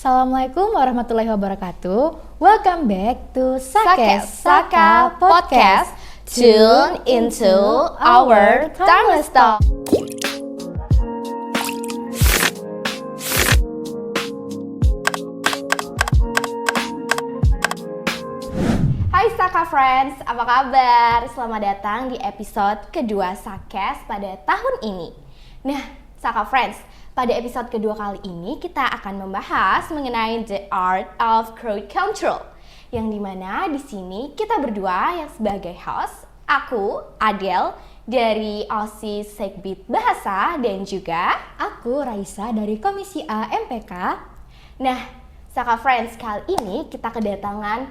Assalamualaikum warahmatullahi wabarakatuh. Welcome back to Sakes Saka Podcast. Tune into our timeless talk. Hai Saka Friends, apa kabar? Selamat datang di episode kedua Sakes pada tahun ini. Nah, Saka Friends, pada episode kedua kali ini kita akan membahas mengenai the art of crowd control, yang dimana di sini kita berdua yang sebagai host, aku Adele dari OSIS Sekbid Bahasa dan juga Aku Raisa dari Komisi A MPK. Nah, Saka Friends, kali ini kita kedatangan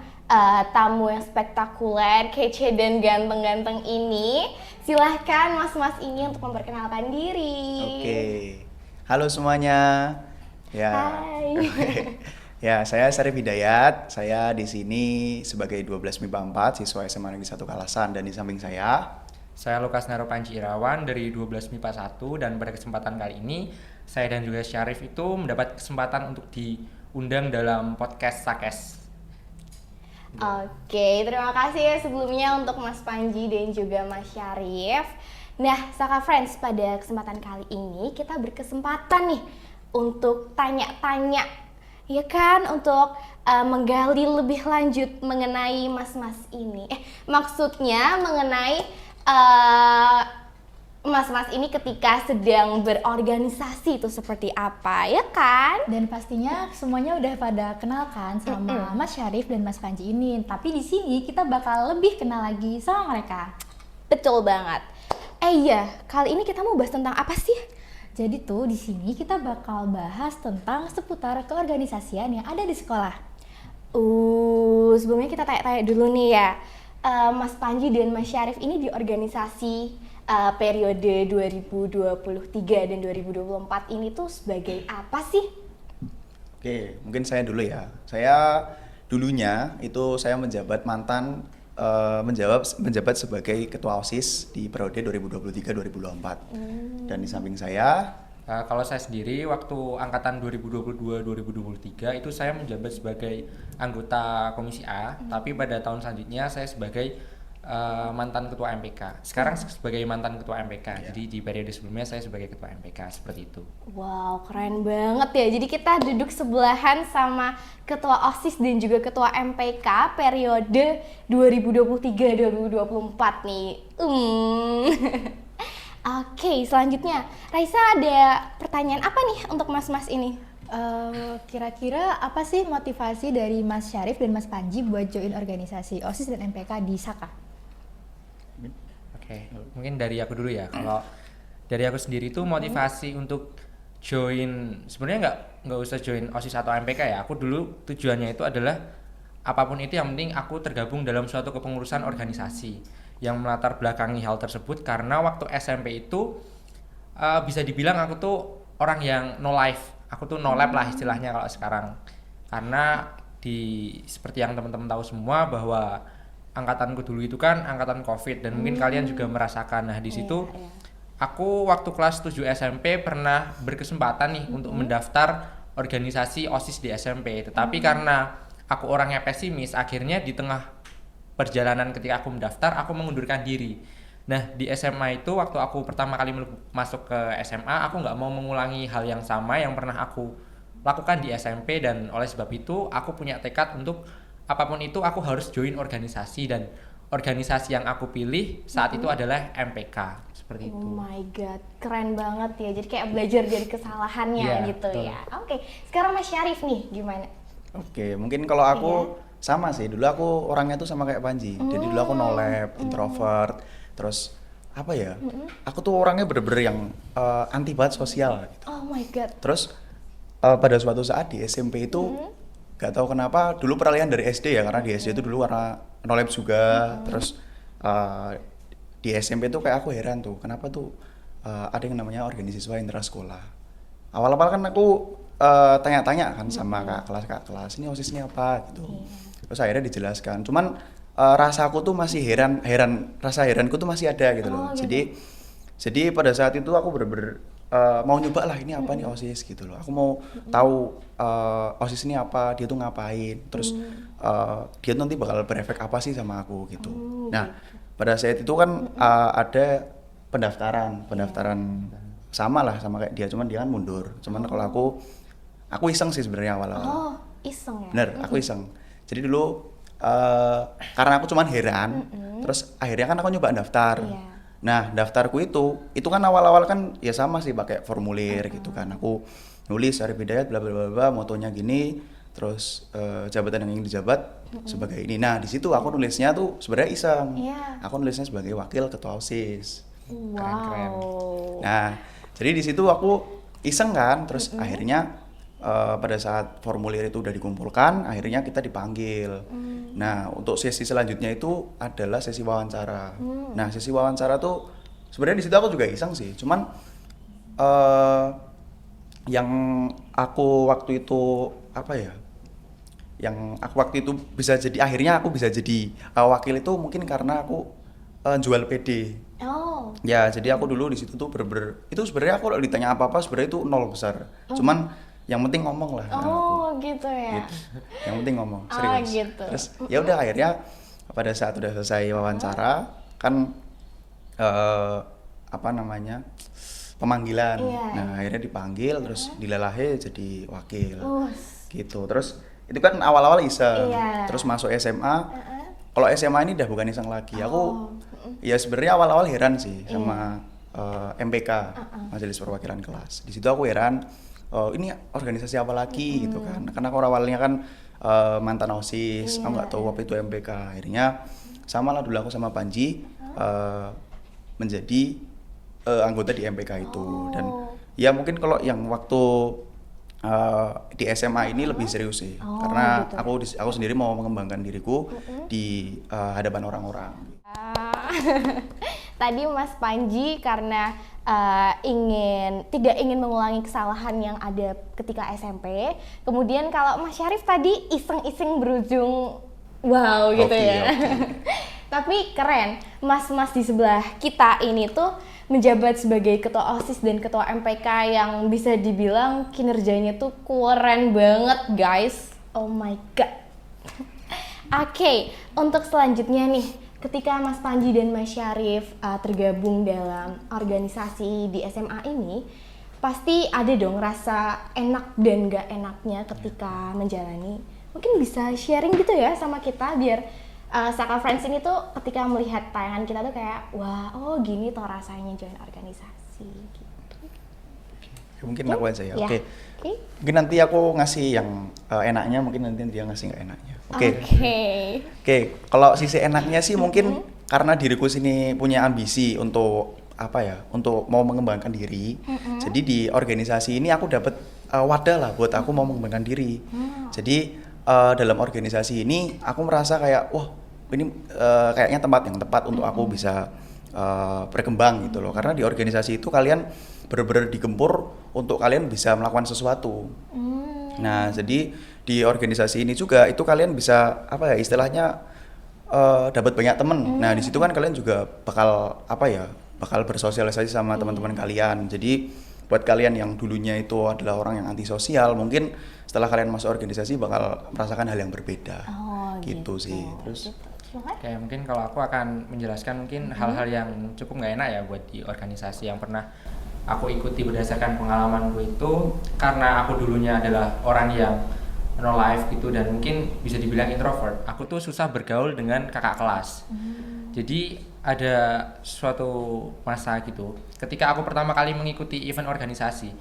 tamu yang spektakuler, kece dan ganteng-ganteng ini. Silahkan mas-mas ini untuk memperkenalkan diri. Oke. Halo semuanya. Ya. Hai. Ya, saya Syarif Hidayat. Saya di sini sebagai 12 MIPA 4 siswa SMA Negeri 1 Kalasan, dan di samping saya Lukas Naro Panji Irawan dari 12 MIPA 1, dan pada kesempatan kali ini saya dan juga Syarif itu mendapat kesempatan untuk diundang dalam podcast Sakes. Oke, terima kasih ya sebelumnya untuk Mas Panji dan juga Mas Syarif. Nah, Saka Friends, pada kesempatan kali ini kita berkesempatan nih untuk tanya-tanya, ya kan, untuk menggali lebih lanjut mengenai mas-mas ini. Maksudnya mengenai mas-mas ini ketika sedang berorganisasi itu seperti apa, ya kan? Dan pastinya semuanya udah pada kenal kan sama Mas Syarif dan Mas Panji ini. Tapi di sini kita bakal lebih kenal lagi sama mereka. Betul banget. Iya, kali ini kita mau bahas tentang apa sih? Jadi tuh di sini kita bakal bahas tentang seputar keorganisasian yang ada di sekolah. Sebelumnya kita tanya-tanya dulu nih ya. Mas Panji dan Mas Syarif ini di organisasi periode 2023 dan 2024 ini tuh sebagai apa sih? Oke, mungkin saya dulu ya. Saya dulunya itu saya menjabat sebagai ketua OSIS di periode 2023-2024. Dan di samping saya Kalau saya sendiri waktu angkatan 2022-2023 itu saya menjabat sebagai anggota Komisi A, tapi pada tahun selanjutnya saya sebagai mantan ketua MPK. Sekarang sebagai mantan ketua MPK. Jadi di periode sebelumnya saya sebagai ketua MPK, seperti itu. Wow, keren banget ya. Jadi kita duduk sebelahan sama ketua OSIS dan juga ketua MPK periode 2023-2024 nih. Oke, selanjutnya Raisa ada pertanyaan apa nih untuk mas-mas ini? Kira-kira apa sih motivasi dari Mas Syarif dan Mas Panji buat join organisasi OSIS dan MPK di Saka? Oke, mungkin dari aku dulu ya. Kalau dari aku sendiri itu motivasi untuk join, sebenarnya nggak usah join OSIS atau MPK ya. Aku dulu tujuannya itu adalah apapun itu yang penting aku tergabung dalam suatu kepengurusan organisasi. Yang melatar belakangi hal tersebut karena waktu SMP itu bisa dibilang aku tuh orang yang no life. Aku tuh no lab lah istilahnya kalau sekarang. Karena seperti yang teman-teman tahu semua bahwa angkatanku dulu itu kan angkatan COVID, dan mungkin kalian juga merasakan. Nah, di situ aku waktu kelas 7 SMP pernah berkesempatan nih untuk mendaftar organisasi OSIS di SMP. Tetapi karena aku orangnya pesimis, akhirnya di tengah perjalanan ketika aku mendaftar, aku mengundurkan diri. Nah, di SMA itu waktu aku pertama kali masuk ke SMA, aku nggak mau mengulangi hal yang sama yang pernah aku lakukan di SMP, dan oleh sebab itu aku punya tekad untuk apapun itu aku harus join organisasi, dan organisasi yang aku pilih saat itu adalah MPK, seperti itu. Oh my god, keren banget ya. Jadi kayak belajar dari kesalahannya gitu betul. ya. Oke, sekarang Mas Syarif nih gimana? Oke, mungkin kalau aku sama sih. Dulu aku orangnya tuh sama kayak Panji. Jadi dulu aku no lab, introvert. Terus apa ya? Aku tuh orangnya bener-bener yang anti banget sosial gitu. Oh my god. Terus pada suatu saat di SMP itu gak tahu kenapa dulu peralihan dari SD ya, karena di SD itu dulu warna no lab juga. Terus di SMP tuh kayak aku heran tuh kenapa tuh ada yang namanya organisasi siswa intrasekolah. Awal-awal kan aku tanya-tanya kan sama kakak kelas, ini OSIS ini apa gitu. Terus akhirnya dijelaskan. Cuman rasaku tuh masih rasa heranku tuh masih ada gitu loh. Gitu. Jadi pada saat itu aku bener-bener mau nyoba lah ini apa nih OSIS gitu loh. Aku mau tahu OSIS ini apa, dia tuh ngapain, terus dia nanti bakal berefek apa sih sama aku gitu. Nah, pada saat itu kan ada pendaftaran sama lah sama kayak dia, cuman dia kan mundur. Cuman kalau aku iseng sih sebenarnya awal-awal. Oh, iseng ya? Bener, aku iseng. Jadi dulu karena aku cuman heran, terus akhirnya kan aku nyoba daftar. Iya. Nah, daftarku itu kan awal-awal kan ya sama sih pakai formulir gitu kan. Aku nulis Arif Hidayat bla bla bla bla, motonya gini, terus jabatan yang ingin dijabat sebagai ini. Nah, di situ aku nulisnya tuh sebenarnya iseng. Iya. Aku nulisnya sebagai wakil ketua OSIS. Keren-keren. Wow. Nah, jadi di situ aku iseng kan, terus akhirnya pada saat formulir itu udah dikumpulkan, akhirnya kita dipanggil. Nah, untuk sesi selanjutnya itu adalah sesi wawancara. Nah, sesi wawancara tuh sebenarnya di situ aku juga iseng sih, cuman yang aku waktu itu apa ya? Yang aku waktu itu akhirnya aku bisa jadi wakil itu mungkin karena aku jual PD. Oh. Ya, jadi aku dulu di situ tuh itu sebenarnya aku kalau ditanya apa-apa sebenarnya itu nol besar. Cuman yang penting ngomong lah. Oh, gitu ya. Gitu. Yang penting ngomong, Ah, serius. gitu. Terus ya udah akhirnya pada saat udah selesai wawancara kan apa namanya? Pemanggilan. Iya. Nah, akhirnya dipanggil terus dilalahi jadi wakil. Gitu. Terus itu kan awal-awal iseng. Iya. Terus masuk SMA. Kalau SMA ini udah bukan iseng lagi. Aku ya sebenarnya awal-awal heran sih sama MPK, Majelis Perwakilan Kelas. Di situ aku heran, ini organisasi apa lagi gitu kan. Karena aku awalnya kan mantan OSIS, aku nggak tahu apa itu MPK. Akhirnya sama lah dulu aku sama Panji menjadi anggota di MPK itu. Dan ya mungkin kalau yang waktu di SMA ini lebih serius sih, karena gitu. aku sendiri mau mengembangkan diriku di hadapan orang-orang. Tadi Mas Panji karena tidak ingin mengulangi kesalahan yang ada ketika SMP. Kemudian kalau Mas Syarif tadi iseng-iseng berujung wow gitu Oke, ya. oke. Tapi keren, mas-mas di sebelah kita ini tuh menjabat sebagai ketua OSIS dan ketua MPK yang bisa dibilang kinerjanya tuh keren banget guys. Oh my god. Oke, untuk selanjutnya nih, ketika Mas Panji dan Mas Syarif tergabung dalam organisasi di SMA ini, pasti ada dong rasa enak dan gak enaknya ketika menjalani. Mungkin bisa sharing gitu ya sama kita biar Saka Friends ini tuh ketika melihat tayangan kita tuh kayak wah, oh gini toh rasanya join organisasi gitu. Mungkin aku aja ya. Ya. Oke. Mungkin nanti aku ngasih yang enaknya, mungkin nanti dia ngasih nggak enaknya. Oke, kalau sisi enaknya sih mungkin karena diriku sini punya ambisi untuk apa ya, untuk mau mengembangkan diri. Jadi di organisasi ini aku dapat wadah lah buat aku mau mengembangkan diri. Jadi dalam organisasi ini aku merasa kayak wah ini kayaknya tempat yang tepat untuk aku bisa berkembang gitu loh. Karena di organisasi itu kalian benar-benar digempur untuk kalian bisa melakukan sesuatu. Nah, jadi di organisasi ini juga itu kalian bisa apa ya istilahnya dapat banyak teman. Nah, di situ kan kalian juga bakal apa ya bakal bersosialisasi sama teman-teman kalian. Jadi buat kalian yang dulunya itu adalah orang yang antisosial, mungkin setelah kalian masuk organisasi bakal merasakan hal yang berbeda. Gitu sih. Terus Oke, mungkin kalau aku akan menjelaskan mungkin hal-hal yang cukup nggak enak ya buat di organisasi yang pernah aku ikuti berdasarkan pengalamanku itu, karena aku dulunya adalah orang yang no life gitu dan mungkin bisa dibilang introvert. Aku tuh susah bergaul dengan kakak kelas. Jadi ada suatu masa gitu, ketika aku pertama kali mengikuti event organisasi,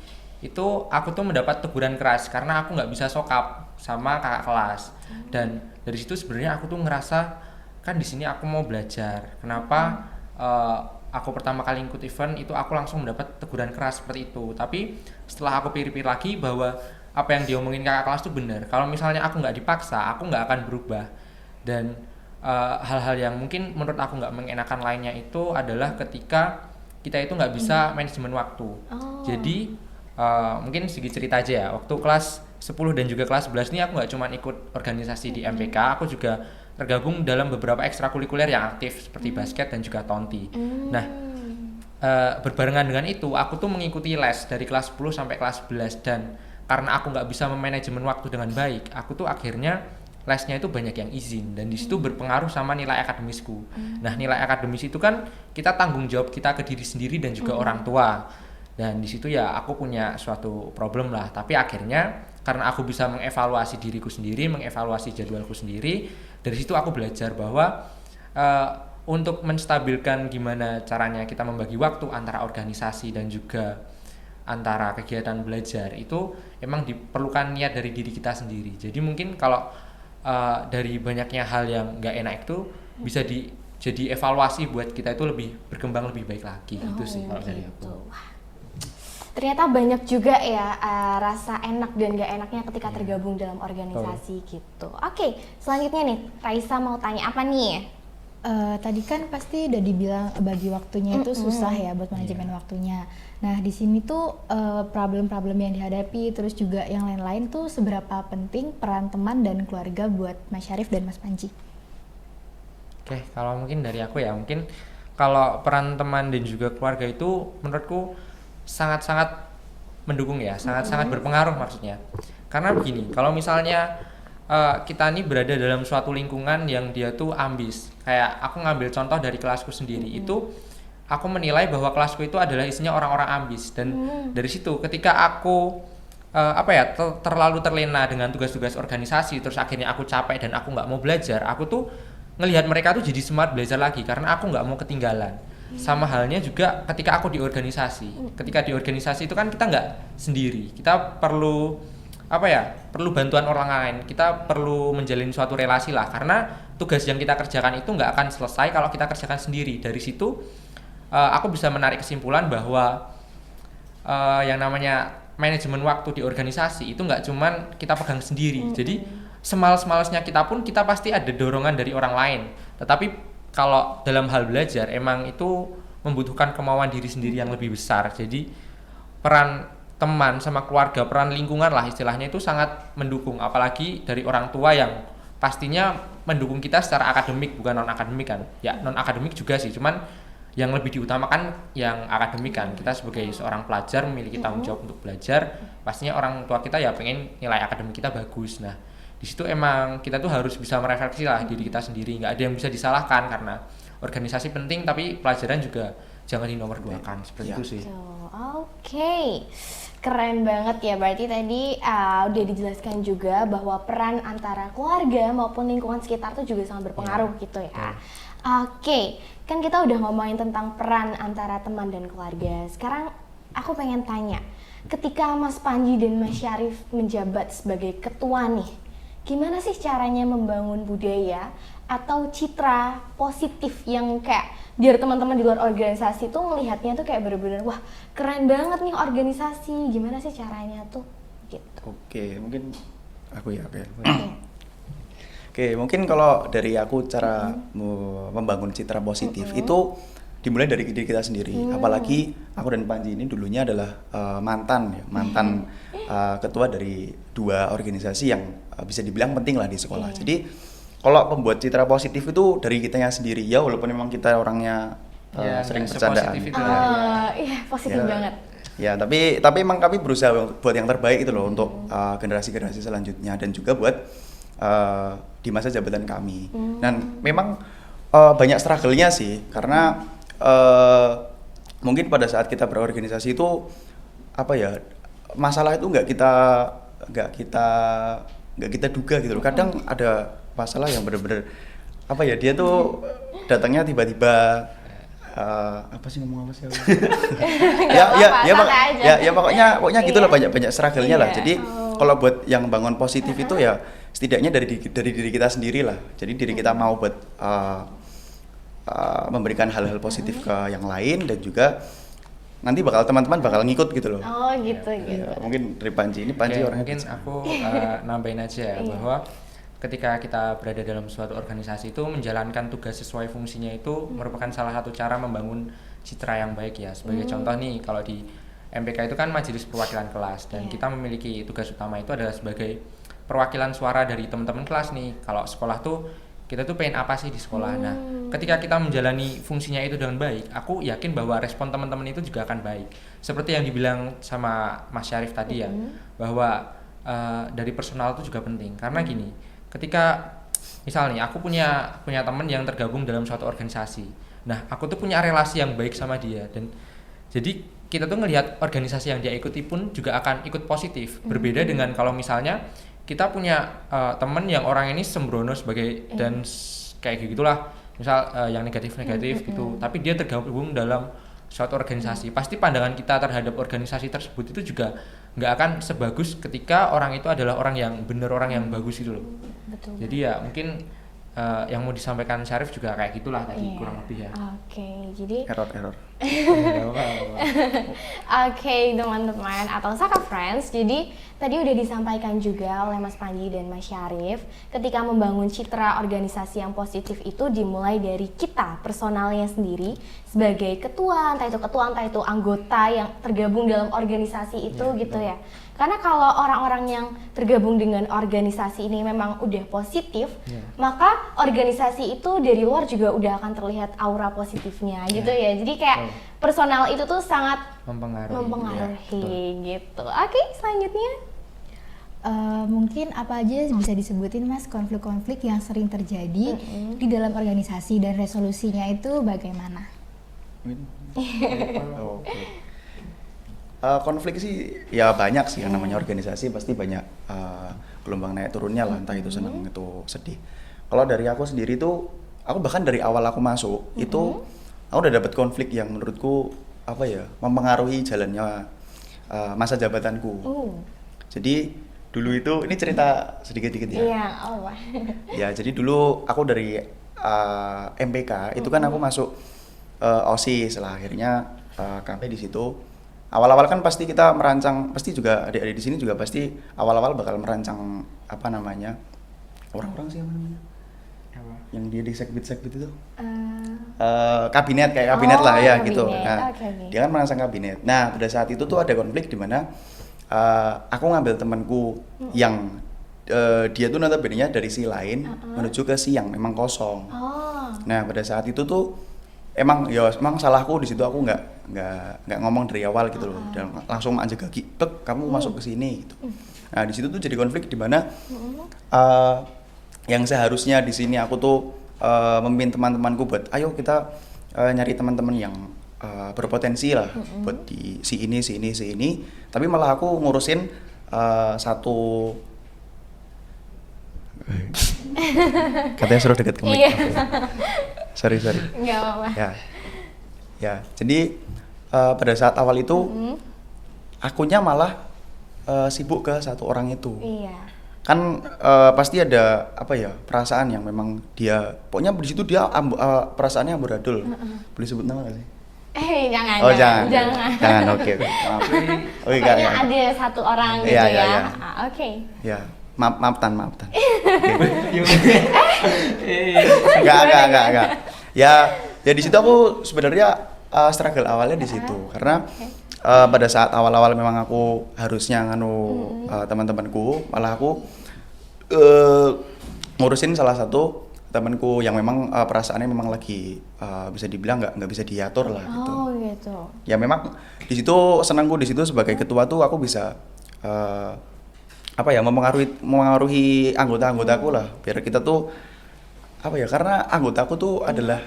itu aku tuh mendapat teguran keras karena aku nggak bisa sokap sama kakak kelas. Dan dari situ sebenarnya aku tuh ngerasa kan di sini aku mau belajar. Kenapa aku pertama kali ikut event itu aku langsung mendapat teguran keras seperti itu. Tapi setelah aku pikir-pikir lagi bahwa apa yang diomongin kakak kelas itu benar. Kalau misalnya aku nggak dipaksa, aku nggak akan berubah. Dan hal-hal yang mungkin menurut aku nggak mengenakan lainnya itu adalah ketika kita itu nggak bisa manajemen waktu. Jadi mungkin sedikit cerita aja ya. Waktu kelas 10 dan juga kelas 11 ini aku nggak cuma ikut organisasi di MPK, aku juga tergabung dalam beberapa ekstrakurikuler yang aktif seperti basket dan juga tonti. Nah, berbarengan dengan itu aku tuh mengikuti les dari kelas 10 sampai kelas 11, dan karena aku nggak bisa memanajemen waktu dengan baik, aku tuh akhirnya lesnya itu banyak yang izin, dan di situ berpengaruh sama nilai akademisku. Nah, nilai akademis itu kan kita tanggung jawab kita ke diri sendiri dan juga orang tua. Dan di situ ya aku punya suatu problem lah, tapi akhirnya karena aku bisa mengevaluasi diriku sendiri, mengevaluasi jadwalku sendiri, dari situ aku belajar bahwa untuk menstabilkan gimana caranya kita membagi waktu antara organisasi dan juga antara kegiatan belajar, itu emang diperlukan niat dari diri kita sendiri. Jadi mungkin kalau dari banyaknya hal yang nggak enak itu bisa jadi evaluasi buat kita itu lebih berkembang lebih baik lagi. Itu sih kalau dari aku. Wah, ternyata banyak juga ya rasa enak dan gak enaknya ketika tergabung dalam organisasi gitu. Oke, selanjutnya nih, Raisa mau tanya apa nih? Tadi kan pasti udah dibilang bagi waktunya itu susah ya buat manajemen waktunya. Nah, di sini tuh problem-problem yang dihadapi, terus juga yang lain-lain tuh seberapa penting peran teman dan keluarga buat Mas Syarif dan Mas Panji? Oke, kalau mungkin dari aku ya, mungkin kalau peran teman dan juga keluarga itu menurutku sangat-sangat mendukung ya, sangat-sangat berpengaruh maksudnya. Karena begini, kalau misalnya kita nih berada dalam suatu lingkungan yang dia tuh ambis, kayak aku ngambil contoh dari kelasku sendiri, itu aku menilai bahwa kelasku itu adalah isinya orang-orang ambis, dan dari situ ketika aku terlalu terlena dengan tugas-tugas organisasi, terus akhirnya aku capek dan aku nggak mau belajar, aku tuh ngelihat mereka tuh jadi semangat belajar lagi karena aku nggak mau ketinggalan. Sama halnya juga ketika aku di organisasi, ketika di organisasi itu kan kita nggak sendiri, kita perlu perlu bantuan orang lain, kita perlu menjalin suatu relasi lah, karena tugas yang kita kerjakan itu nggak akan selesai kalau kita kerjakan sendiri. Dari situ aku bisa menarik kesimpulan bahwa yang namanya manajemen waktu di organisasi itu nggak cuman kita pegang sendiri. Jadi semales-malesnya kita pun kita pasti ada dorongan dari orang lain, tetapi kalau dalam hal belajar emang itu membutuhkan kemauan diri sendiri yang lebih besar. Jadi peran teman sama keluarga, peran lingkungan lah istilahnya itu sangat mendukung, apalagi dari orang tua yang pastinya mendukung kita secara akademik, bukan non akademik kan ya, non akademik juga sih, cuman yang lebih diutamakan yang akademik kan. Kita sebagai seorang pelajar memiliki tanggung jawab untuk belajar, pastinya orang tua kita ya pengen nilai akademik kita bagus. Nah, di situ emang kita tuh harus bisa merefleksi lah diri kita sendiri, nggak ada yang bisa disalahkan karena organisasi penting, tapi pelajaran juga jangan dinomorduakan, seperti itu sih. Oke, keren banget ya. Berarti tadi udah dijelaskan juga bahwa peran antara keluarga maupun lingkungan sekitar tuh juga sangat berpengaruh gitu ya. Oke, kan kita udah ngomongin tentang peran antara teman dan keluarga. Sekarang aku pengen tanya, ketika Mas Panji dan Mas Syarif menjabat sebagai ketua nih, gimana sih caranya membangun budaya atau citra positif yang kayak biar teman-teman di luar organisasi tuh ngelihatnya tuh kayak bener-bener wah keren banget nih organisasi, gimana sih caranya tuh gitu. Oke, mungkin aku ya. Oke, mungkin kalau dari aku cara membangun citra positif itu dimulai dari diri kita sendiri. Apalagi aku dan Panji ini dulunya adalah mantan ketua dari dua organisasi yang bisa dibilang penting lah di sekolah. Jadi kalau membuat citra positif itu dari kitanya sendiri ya, walaupun memang kita orangnya sering bercandaan. Iya, positif banget. Ya, tapi emang kami berusaha buat yang terbaik itu loh untuk generasi-generasi selanjutnya dan juga buat di masa jabatan kami. Dan memang banyak struggle-nya sih, karena mungkin pada saat kita berorganisasi itu masalah itu nggak kita duga gitu loh. Kadang ada masalah yang benar-benar dia tuh datangnya tiba-tiba pokoknya gitulah, banyak struggle-nya lah. Jadi kalau buat yang bangun positif itu ya setidaknya dari diri kita sendiri lah. Jadi diri kita mau buat memberikan hal-hal positif ke yang lain, dan juga nanti teman-teman bakal ngikut gitu loh. Oh gitu. Ya, mungkin dari Panji orangnya mungkin aku nambahin aja ya, bahwa ketika kita berada dalam suatu organisasi itu menjalankan tugas sesuai fungsinya itu merupakan salah satu cara membangun citra yang baik ya. Sebagai contoh nih, kalau di MPK itu kan majelis perwakilan kelas, dan kita memiliki tugas utama itu adalah sebagai perwakilan suara dari teman-teman kelas nih. Kalau sekolah tuh kita tuh pengen apa sih di sekolah. Nah, ketika kita menjalani fungsinya itu dengan baik, aku yakin bahwa respon teman-teman itu juga akan baik. Seperti yang dibilang sama Mas Syarif tadi ya, bahwa dari personal itu juga penting. Karena gini, ketika misalnya aku punya teman yang tergabung dalam suatu organisasi. Nah, aku tuh punya relasi yang baik sama dia, dan jadi kita tuh ngelihat organisasi yang dia ikuti pun juga akan ikut positif. Berbeda dengan kalau misalnya kita punya teman yang orang ini sembrono sebagai dan kayak gitulah, misal yang negatif-negatif gitu, tapi dia tergabung dalam suatu organisasi, pasti pandangan kita terhadap organisasi tersebut itu juga nggak akan sebagus ketika orang itu adalah orang yang benar, orang yang bagus gitu loh. Betul. Jadi ya mungkin yang mau disampaikan Syarif juga kayak gitulah tadi, kurang lebih ya. Oke, jadi Error. Nggak apa-apa. Oke, teman-teman atau Saka Friends, jadi tadi udah disampaikan juga oleh Mas Panji dan Mas Syarif, ketika membangun citra organisasi yang positif itu dimulai dari kita, personalnya sendiri, sebagai ketua, entah itu anggota yang tergabung dalam organisasi itu gitu ya. Karena kalau orang-orang yang tergabung dengan organisasi ini memang udah positif, maka organisasi itu dari luar juga udah akan terlihat aura positifnya gitu ya. Jadi kayak personal itu tuh sangat mempengaruhi gitu. Oke, selanjutnya Mungkin apa aja bisa disebutin Mas konflik-konflik yang sering terjadi di dalam organisasi dan resolusinya itu bagaimana? Oke. Konflik sih ya banyak sih, yang namanya organisasi pasti banyak gelombang naik turunnya lah, entah itu senang itu sedih. Kalau dari aku sendiri tuh, aku bahkan dari awal aku masuk itu aku udah dapat konflik yang menurutku apa ya, mempengaruhi jalannya masa jabatanku. Jadi dulu itu, ini cerita sedikit-sedikit ya. iya, Ya, jadi dulu aku dari MPK itu kan aku masuk OSIS lah, akhirnya kami di situ. Awal-awal kan pasti kita merancang, pasti juga adik-adik di sini juga pasti awal-awal bakal merancang apa namanya, orang-orang sih apa namanya, yang dia di sekbid itu kabinet, kayak kabinet lah ya, kabinet. gitu. Nah, Okay. dia kan merancang kabinet. Nah, pada saat itu tuh ada konflik di mana aku ngambil temanku yang dia tuh notabene dari si lain menuju ke si yang memang kosong. Nah, pada saat itu tuh emang salahku di situ, aku nggak ngomong dari awal gitu loh, dan langsung aja kaki, kamu masuk ke sini gitu. Nah, di situ tuh jadi konflik di mana yang seharusnya di sini aku tuh memimpin teman-temanku buat ayo kita nyari teman-teman yang berpotensi lah buat di si ini, tapi malah aku ngurusin satu katanya suruh deket ke mic. Sorry. Nggak apa-apa. Ya. Jadi pada saat awal itu akunya malah sibuk ke satu orang itu. Iya. Kan pasti ada apa ya, perasaan yang memang dia, pokoknya di situ dia perasaannya amburadul. Boleh sebut nama nggak sih? Jangan. Oh, jangan. Oke. Maaf. Oke, Pokoknya ada satu orang gitu Iya, ya. iya. Oke. Ya, maaftan. Enggak. Ya di situ aku sebenarnya struggle awalnya di situ, karena pada saat awal-awal memang aku harusnya teman-temanku, malah aku ngurusin salah satu temanku yang memang perasaannya memang lagi bisa dibilang nggak bisa diatur lah gitu. Oh gitu. Ya memang di situ senangku di situ sebagai ketua tuh aku bisa apa ya, memengaruhi anggota-anggotaku lah, biar kita tuh apa ya, karena anggotaku tuh adalah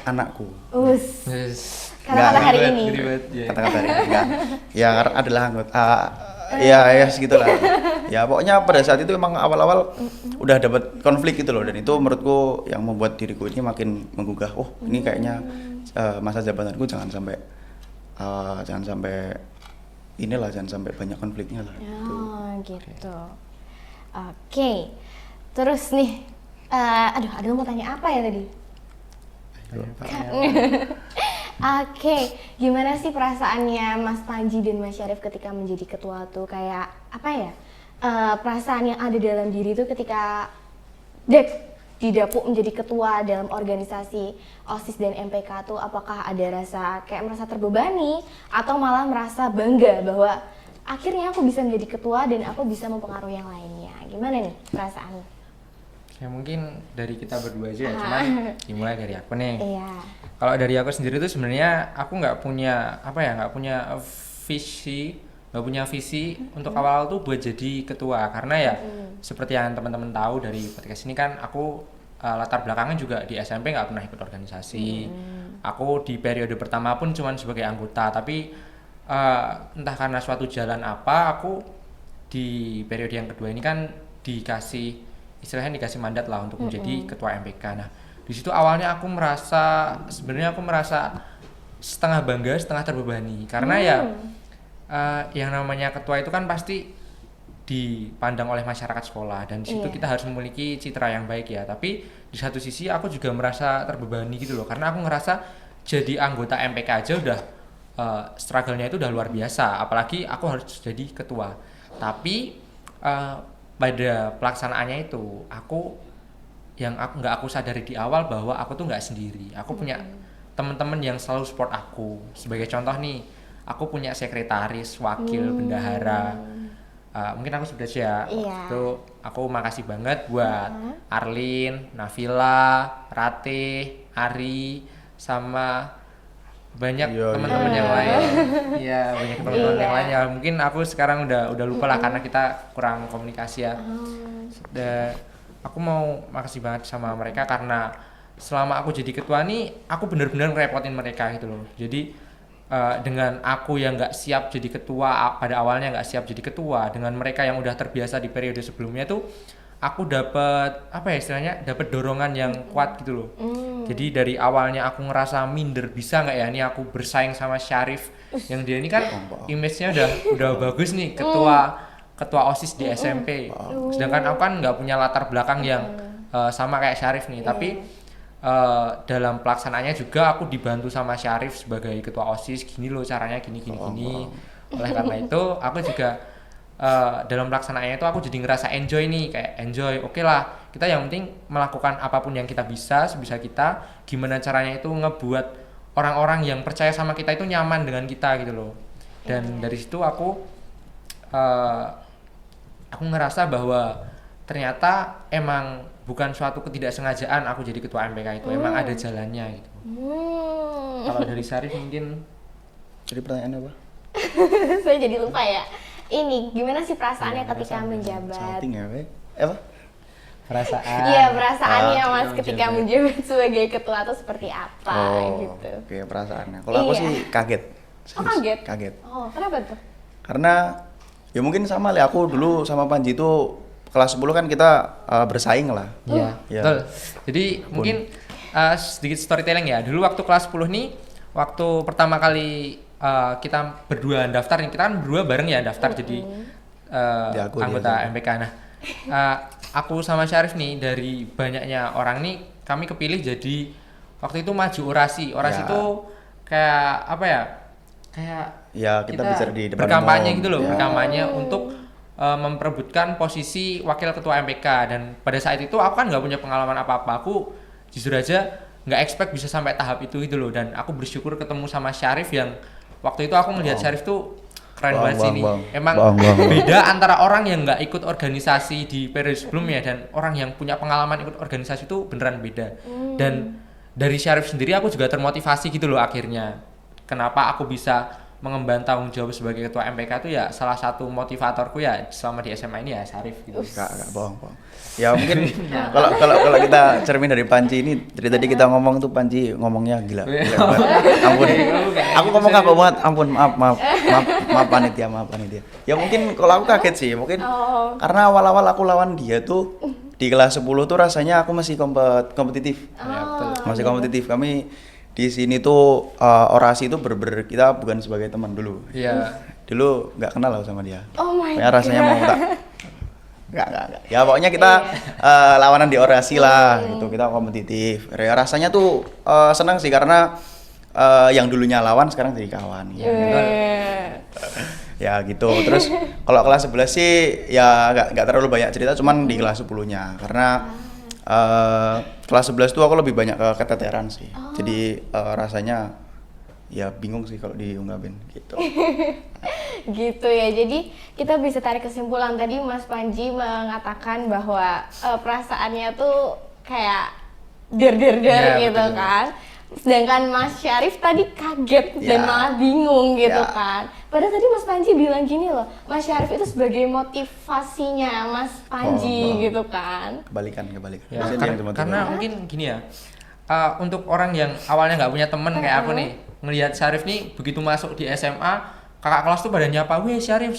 anakku. Kata-kata hari ini. Kata-kata hari ini enggak. Ya adalah anggota ya segitulah. Ya pokoknya pada saat itu emang awal-awal udah dapat konflik gitu loh, dan itu menurutku yang membuat diriku ini makin menggugah. Oh, ini kayaknya masa jabatanku jangan sampai jangan sampai banyak konfliknya lah. Gitu. Oke. Terus nih, aduh mau tanya apa ya tadi? Oke, gimana sih perasaannya Mas Panji dan Mas Syarif ketika menjadi ketua tuh, kayak apa ya? Perasaan yang ada dalam diri tuh ketika didapuk menjadi ketua dalam organisasi OSIS dan MPK tuh, apakah ada rasa kayak merasa terbebani atau malah merasa bangga bahwa akhirnya aku bisa menjadi ketua dan aku bisa mempengaruhi yang lainnya? Gimana nih perasaannya? Ya mungkin dari kita berdua aja ya, cuman dimulai dari aku nih. Iya. Kalau dari aku sendiri tuh sebenarnya aku nggak punya visi untuk awal tuh buat jadi ketua, karena ya seperti yang teman-teman tahu dari podcast ini kan aku latar belakangnya juga di SMP nggak pernah ikut organisasi. Aku di periode pertama pun cuman sebagai anggota, tapi entah karena suatu jalan apa aku di periode yang kedua ini kan dikasih mandat lah untuk menjadi ketua MPK. Nah, di situ awalnya aku merasa setengah bangga, setengah terbebani, karena yang namanya ketua itu kan pasti dipandang oleh masyarakat sekolah, dan di situ kita harus memiliki citra yang baik ya. Tapi di satu sisi aku juga merasa terbebani gitu loh, karena aku ngerasa jadi anggota MPK aja udah struggle-nya itu udah luar biasa, apalagi aku harus jadi ketua. Tapi pada pelaksanaannya itu nggak aku sadari di awal bahwa aku tuh nggak sendiri. Aku punya teman-teman yang selalu support aku. Sebagai contoh nih, aku punya sekretaris, wakil, bendahara. Mungkin aku sudah ya. Itu aku makasih banget buat Arlin, Nafila, Ratih, Ari, sama banyak teman-teman yang lain. Iya, banyak teman-teman yang lain ya. Mungkin aku sekarang udah lupa lah karena kita kurang komunikasi ya. Aku mau makasih banget sama mereka karena selama aku jadi ketua nih, aku benar-benar ngerepotin mereka gitu loh. Jadi dengan aku yang nggak siap jadi ketua, pada awalnya nggak siap jadi ketua, dengan mereka yang udah terbiasa di periode sebelumnya tuh, aku dapat dapat dorongan yang kuat gitu loh. Jadi dari awalnya aku ngerasa minder, bisa nggak ya nih aku bersaing sama Syarif yang dia ini kan image-nya udah bagus nih, ketua OSIS di SMP. Sedangkan aku kan nggak punya latar belakang yang sama kayak Syarif nih. Tapi dalam pelaksanaannya juga aku dibantu sama Syarif sebagai ketua OSIS, gini loh caranya, gini. Oleh karena itu aku juga dalam pelaksanaannya itu aku jadi ngerasa enjoy nih, kayak enjoy. Oke lah, kita yang penting melakukan apapun yang kita bisa, sebisa kita, gimana caranya itu ngebuat orang-orang yang percaya sama kita itu nyaman dengan kita gitu loh. Dan dari situ aku ngerasa bahwa ternyata emang bukan suatu ketidaksengajaan aku jadi ketua MPK itu, emang ada jalannya gitu. Kalau dari Syarif mungkin Jadi pertanyaan apa? Saya jadi lupa ya. Ini gimana sih perasaannya ketika menjabat? Salting ya, apa? perasaan. Iya, perasaannya Mas ketika menjabat sebagai ketua itu seperti apa gitu. Oke, perasaannya. Kalau aku sih kaget. Oh, kaget? Kaget. Oh, kenapa tuh? Karena ya mungkin sama lah, aku dulu sama Panji itu kelas 10 kan kita bersaing lah. Iya, betul. Jadi mungkin sedikit storytelling ya. Dulu waktu kelas 10 nih, waktu pertama kali kita berdua daftar nih, kita kan berdua bareng ya daftar jadi anggota MPK. Nah, aku sama Syarif nih dari banyaknya orang nih, kami kepilih jadi waktu itu maju orasi. Orasi itu kayak apa ya? Kayak ya kita bicara di depan berkampanye umum. gitu loh, berkampanye untuk memperebutkan posisi wakil ketua MPK. Dan pada saat itu aku kan nggak punya pengalaman apa-apa, aku jujur aja nggak expect bisa sampai tahap itu gitu loh. Dan aku bersyukur ketemu sama Syarif yang waktu itu aku ngelihat Syarif tuh keren banget sih nih. Emang beda antara orang yang nggak ikut organisasi di periode sebelumnya dan orang yang punya pengalaman ikut organisasi itu beneran beda. Dan dari Syarif sendiri aku juga termotivasi gitu loh akhirnya. Kenapa aku bisa mengemban tanggung jawab sebagai ketua MPK itu ya salah satu motivatorku ya selama di SMA ini ya Syarif gitu. Enggak bohong. Ya mungkin kalau kita cermin dari Panji ini, dari tadi kita ngomong tuh Panji ngomongnya gila banget. Ampun. Aku ngomong kagak banget. Ampun, maaf panitia. Ya mungkin kalau aku kaget sih, mungkin karena awal-awal aku lawan dia tuh di kelas 10 tuh rasanya aku masih kompetitif. Ya, betul. Masih kompetitif. Kami di sini tuh orasi itu kita bukan sebagai teman dulu. Iya. Dulu nggak kenal lah sama dia. Oh my God. Rasanya mau nggak. Ya pokoknya kita lawanan di orasi lah, gitu. Kita kompetitif. Ya, rasanya tuh senang sih karena yang dulunya lawan sekarang jadi kawan. Ya gitu. Terus kalau kelas 11 sih ya nggak terlalu banyak cerita, cuman di kelas 10-nya karena kelas 11 tuh aku lebih banyak keteteran sih. Jadi rasanya ya bingung sih kalau diungkapin gitu. Gitu ya. Jadi kita bisa tarik kesimpulan tadi Mas Panji mengatakan bahwa perasaannya tuh kayak der Ya, gitu betul. kan. Sedangkan Mas Syarif tadi kaget dan Ya. malah bingung gitu Ya. kan. Padahal tadi Mas Panji bilang gini loh, Mas Syarif itu sebagai motivasinya Mas Panji Oh. gitu kan. Kebalikan. Ya, Biasanya dia yang karena mungkin gini ya, untuk orang yang awalnya nggak punya temen kayak aku nih, ngelihat Syarif nih begitu masuk di SMA, kakak kelas tuh pada nyapa, wih Syarif,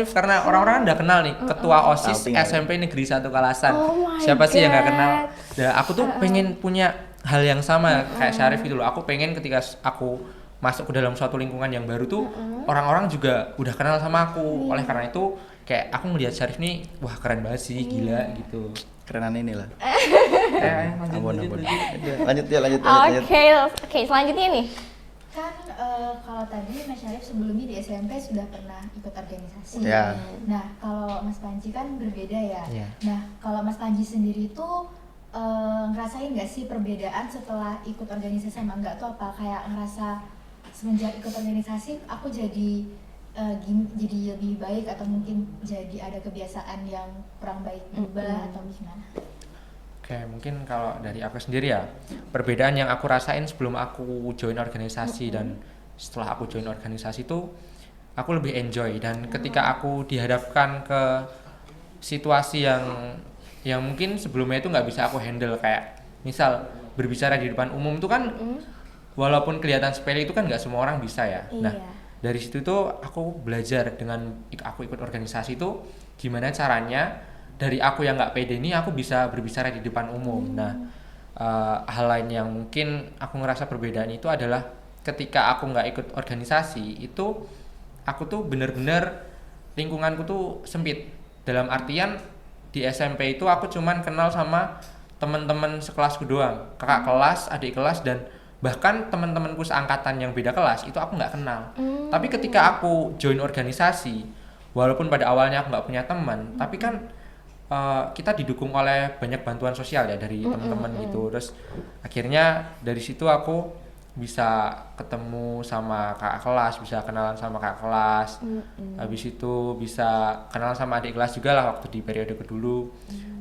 karena orang-orang udah kenal nih, ketua OSIS Outing ya. SMP Negeri 1 Kalasan. Oh my Siapa sih yang nggak kenal? God. Nah, aku tuh pengen punya hal yang sama kayak Syarif gitu loh. Aku pengen ketika aku masuk ke dalam suatu lingkungan yang baru tuh, orang-orang juga udah kenal sama aku. Oleh karena itu, kayak aku ngelihat Syarif nih, wah keren banget sih, gila gitu. kerenan ini lah. Lanjut. Lanjut. Oke, selanjutnya nih. Kan kalau tadi Mas Syarif sebelumnya di SMP sudah pernah ikut organisasi. Ya. Nah, kalau Mas Panji kan berbeda ya. Iya. Nah, kalau Mas Panji sendiri tuh ngerasain nggak sih perbedaan setelah ikut organisasi sama enggak tuh apa? Kayak ngerasa semenjak ikut organisasi aku jadi jadi lebih baik atau mungkin jadi ada kebiasaan yang kurang baik berubah atau gimana? Oke, mungkin kalau dari aku sendiri ya, perbedaan yang aku rasain sebelum aku join organisasi dan setelah aku join organisasi itu aku lebih enjoy, dan ketika aku dihadapkan ke situasi yang mungkin sebelumnya itu nggak bisa aku handle, kayak misal berbicara di depan umum itu kan walaupun kelihatan sepele itu kan nggak semua orang bisa ya. Nah, Iya. dari situ tuh aku belajar dengan aku ikut organisasi itu gimana caranya dari aku yang nggak pede ini aku bisa berbicara di depan umum. Nah, hal lain yang mungkin aku ngerasa perbedaan itu adalah ketika aku nggak ikut organisasi itu aku tuh bener-bener lingkunganku tuh sempit, dalam artian di SMP itu aku cuman kenal sama teman-teman sekelasku doang, kakak kelas, adik kelas, dan bahkan teman-temanku seangkatan yang beda kelas itu aku nggak kenal. Tapi ketika aku join organisasi, walaupun pada awalnya aku nggak punya teman, tapi kan kita didukung oleh banyak bantuan sosial ya dari teman-teman gitu. Terus akhirnya dari situ aku bisa ketemu sama kakak kelas, bisa kenalan sama kakak kelas. Habis itu bisa kenalan sama adik kelas juga lah waktu di periode kedulu.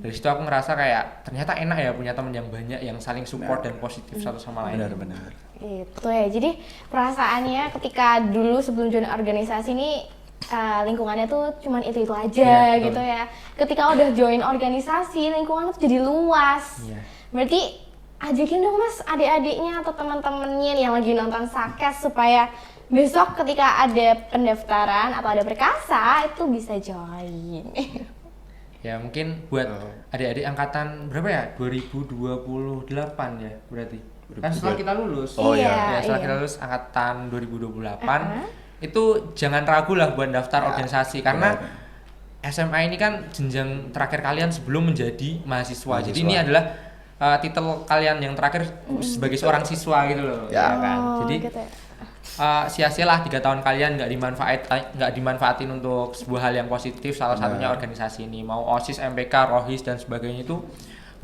Dari situ aku ngerasa kayak ternyata enak ya punya teman yang banyak yang saling support dan positif satu sama lain. Benar. Itu ya. Jadi perasaannya ketika dulu sebelum join organisasi ini lingkungannya tuh cuman itu aja Iya, gitu betul. ya. Ketika udah join organisasi, lingkungannya tuh jadi luas. Iya. Berarti ajakin dong Mas adik-adiknya atau teman-temannya yang lagi nonton Sakes supaya besok ketika ada pendaftaran atau ada perkasa itu bisa join. Ya mungkin buat adik-adik angkatan berapa ya? 2028 ya berarti. Kan setelah kita lulus. Oh, iya. Ya, setelah iya. kita lulus angkatan 2028 itu jangan ragu lah buat daftar organisasi, karena SMA ini kan jenjang terakhir kalian sebelum menjadi mahasiswa. Jadi ini adalah titel kalian yang terakhir sebagai seorang siswa gitu loh. Ya. Kan? Oh, Jadi gitu ya. sia-sialah 3 tahun kalian nggak dimanfaatin untuk sebuah hal yang positif, salah satunya organisasi ini, mau OSIS, MPK, ROHIS dan sebagainya itu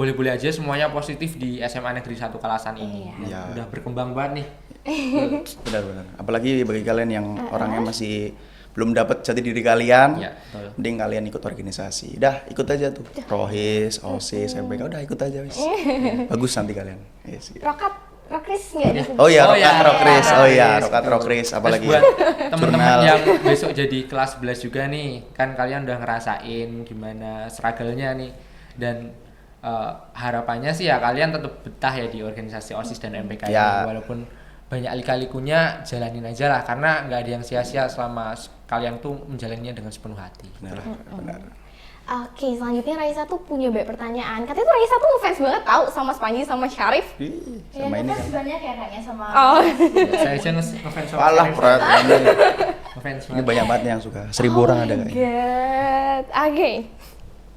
boleh-boleh aja semuanya positif di SMA Negeri 1 Kalasan ini. Iya. Udah berkembang banget nih. Benar. Apalagi bagi kalian yang orangnya masih belum dapat jati diri kalian, Iya, betul. mending kalian ikut organisasi. Udah, ikut aja tuh. ROHIS, OSIS, MPK, udah ikut aja wis. Bagus nanti kalian. Yes, gitu. Rokris nggak disebut? Oh iya, Oh iya, Rokris. iya. Oh iya, Yes, Rokris. Apalagi Terus buat teman-teman jurnal. yang besok jadi kelas 11 juga nih, kan kalian udah ngerasain gimana struggle-nya nih, dan harapannya sih ya kalian tetap betah ya di organisasi OSIS dan MPK Ya. ini, walaupun banyak lika-likunya jalanin aja lah, karena nggak ada yang sia-sia selama kalian tuh menjalaninya dengan sepenuh hati. Benar. Oke, selanjutnya Raisa tuh punya banyak pertanyaan. Katanya tuh Raisa tuh ngefans banget tahu sama Spanji sama Syarif. Ih, Ya, sama ini kan kan. banyak ya kayaknya sama Oh. Saya aja ngefans sama Walah, Syarif. Prat. Ngefans Ini banget. banyak banget yang suka. 1000 orang ada kayaknya. God. Oke.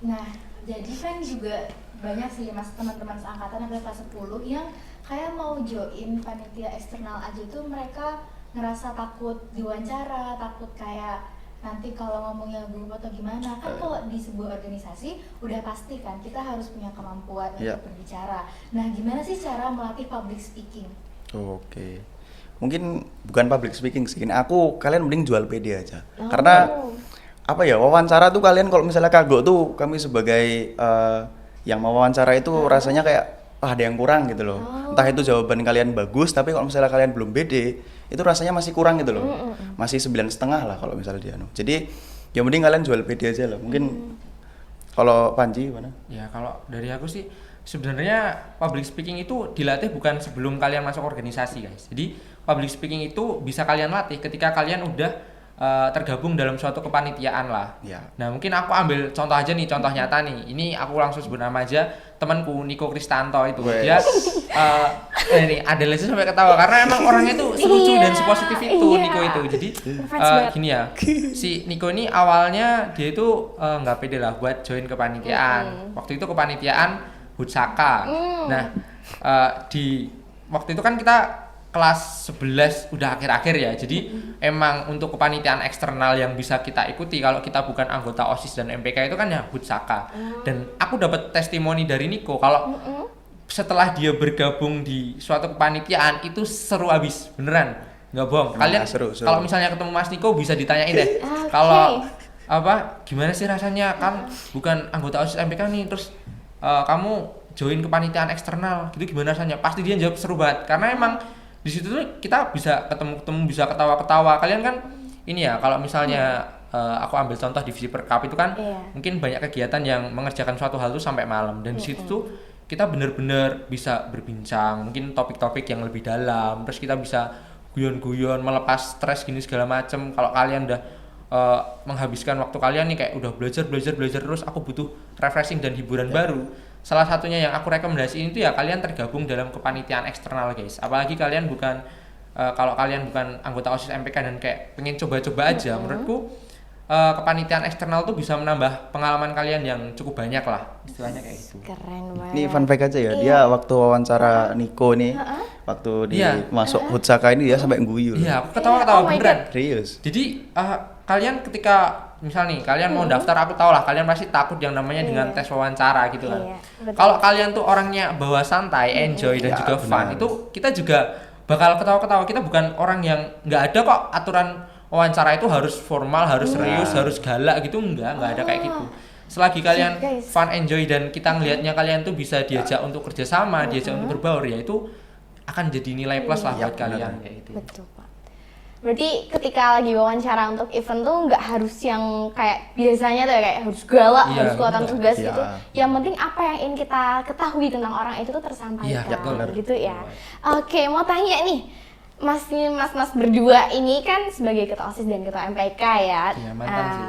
Nah, jadi kan juga banyak sih mas teman-teman seangkatan yang kelas 10 yang kayak mau join panitia eksternal aja tuh mereka ngerasa takut diwawancara, takut kayak nanti kalau ngomongnya gugup atau gimana. Kan kalau di sebuah organisasi udah pasti kan kita harus punya kemampuan Iya. untuk berbicara. Nah, gimana sih cara melatih public speaking? Oke. mungkin bukan public speaking sih. Kalian mending jual PD aja. Karena apa ya, wawancara tuh kalian kalau misalnya kagok tuh kami sebagai yang mau wawancara itu rasanya kayak ada yang kurang gitu loh. Entah itu jawaban kalian bagus, tapi kalau misalnya kalian belum pede, itu rasanya masih kurang gitu loh. Masih 9,5 lah kalau misalnya dia. Jadi ya mending kalian jual PD aja lah. Mungkin kalau Panji gimana? Ya kalau dari aku sih sebenarnya public speaking itu dilatih bukan sebelum kalian masuk organisasi guys. Jadi public speaking itu bisa kalian latih ketika kalian udah tergabung dalam suatu kepanitiaan lah. Ya. Nah mungkin aku ambil contoh aja nih, contoh nyata nih. Ini aku langsung sebut nama aja, temanku Niko Kristanto itu. Dia ini ada lesnya sampai ketawa karena emang orangnya tuh selucu dan sepositif itu Niko itu. Jadi gini ya, si Niko ini awalnya dia itu nggak pede lah buat join kepanitiaan. Waktu itu kepanitiaan Hutsaka. Nah di waktu itu kan kita kelas 11 udah akhir-akhir ya. Jadi emang untuk kepanitiaan eksternal yang bisa kita ikuti kalau kita bukan anggota OSIS dan MPK itu kan ya Hutsaka. Dan aku dapat testimoni dari Niko kalau setelah dia bergabung di suatu kepanitiaan itu seru abis, beneran. Nggak bohong. Kalian seru. kalau misalnya ketemu Mas Niko bisa ditanyain deh. Kalau apa gimana sih rasanya kan bukan anggota OSIS MPK nih, terus kamu join kepanitiaan eksternal gitu, gimana rasanya? Pasti dia jawab seru banget karena emang di situ tuh kita bisa ketemu, bisa ketawa-ketawa. Kalian kan ini ya, kalau misalnya aku ambil contoh divisi perkap itu kan mungkin banyak kegiatan yang mengerjakan suatu hal itu sampai malam, dan di situ tuh kita bener-bener bisa berbincang mungkin topik-topik yang lebih dalam, terus kita bisa guyon-guyon, melepas stres gini segala macem. Kalau kalian udah menghabiskan waktu kalian nih kayak udah belajar terus, aku butuh refreshing dan hiburan baru. Salah satunya yang aku rekomendasiin itu ya kalian tergabung dalam kepanitiaan eksternal guys. Apalagi kalian bukan kalau kalian bukan anggota OSIS MPK dan kayak pengen coba-coba aja, menurutku kepanitiaan eksternal tuh bisa menambah pengalaman kalian yang cukup banyak lah, istilahnya kayak gitu. Keren banget. Ini fun fact aja ya, dia waktu wawancara Niko nih, waktu masuk Hutsaka ini dia sampai guyu. Iya, aku ketawa-ketawa beneran. Serius. Jadi kalian ketika misal nih kalian mau daftar, aku tau lah kalian pasti takut yang namanya dengan tes wawancara gitu kan. Kalau kalian tuh orangnya bawa santai, enjoy dan juga fun, itu kita juga bakal ketawa-ketawa. Kita bukan orang yang nggak ada kok aturan wawancara itu harus formal, harus serius, harus galak gitu, nggak ada kayak gitu. Selagi kalian fun, enjoy dan kita ngelihatnya kalian tuh bisa diajak untuk kerjasama, diajak untuk berbaur, ya itu akan jadi nilai plus lah buat kalian kayak gitu. Betul Pak. Berarti ketika lagi wawancara untuk event tuh nggak harus yang kayak biasanya tuh ya, kayak harus galak, harus kelihatan tegas gitu. Yang penting apa yang ingin kita ketahui tentang orang itu tuh tersampaikan, gitu ya. Oke, mau tanya nih, mas berdua ini kan sebagai ketua OSIS dan ketua MPK ya. Iya, mantan sih.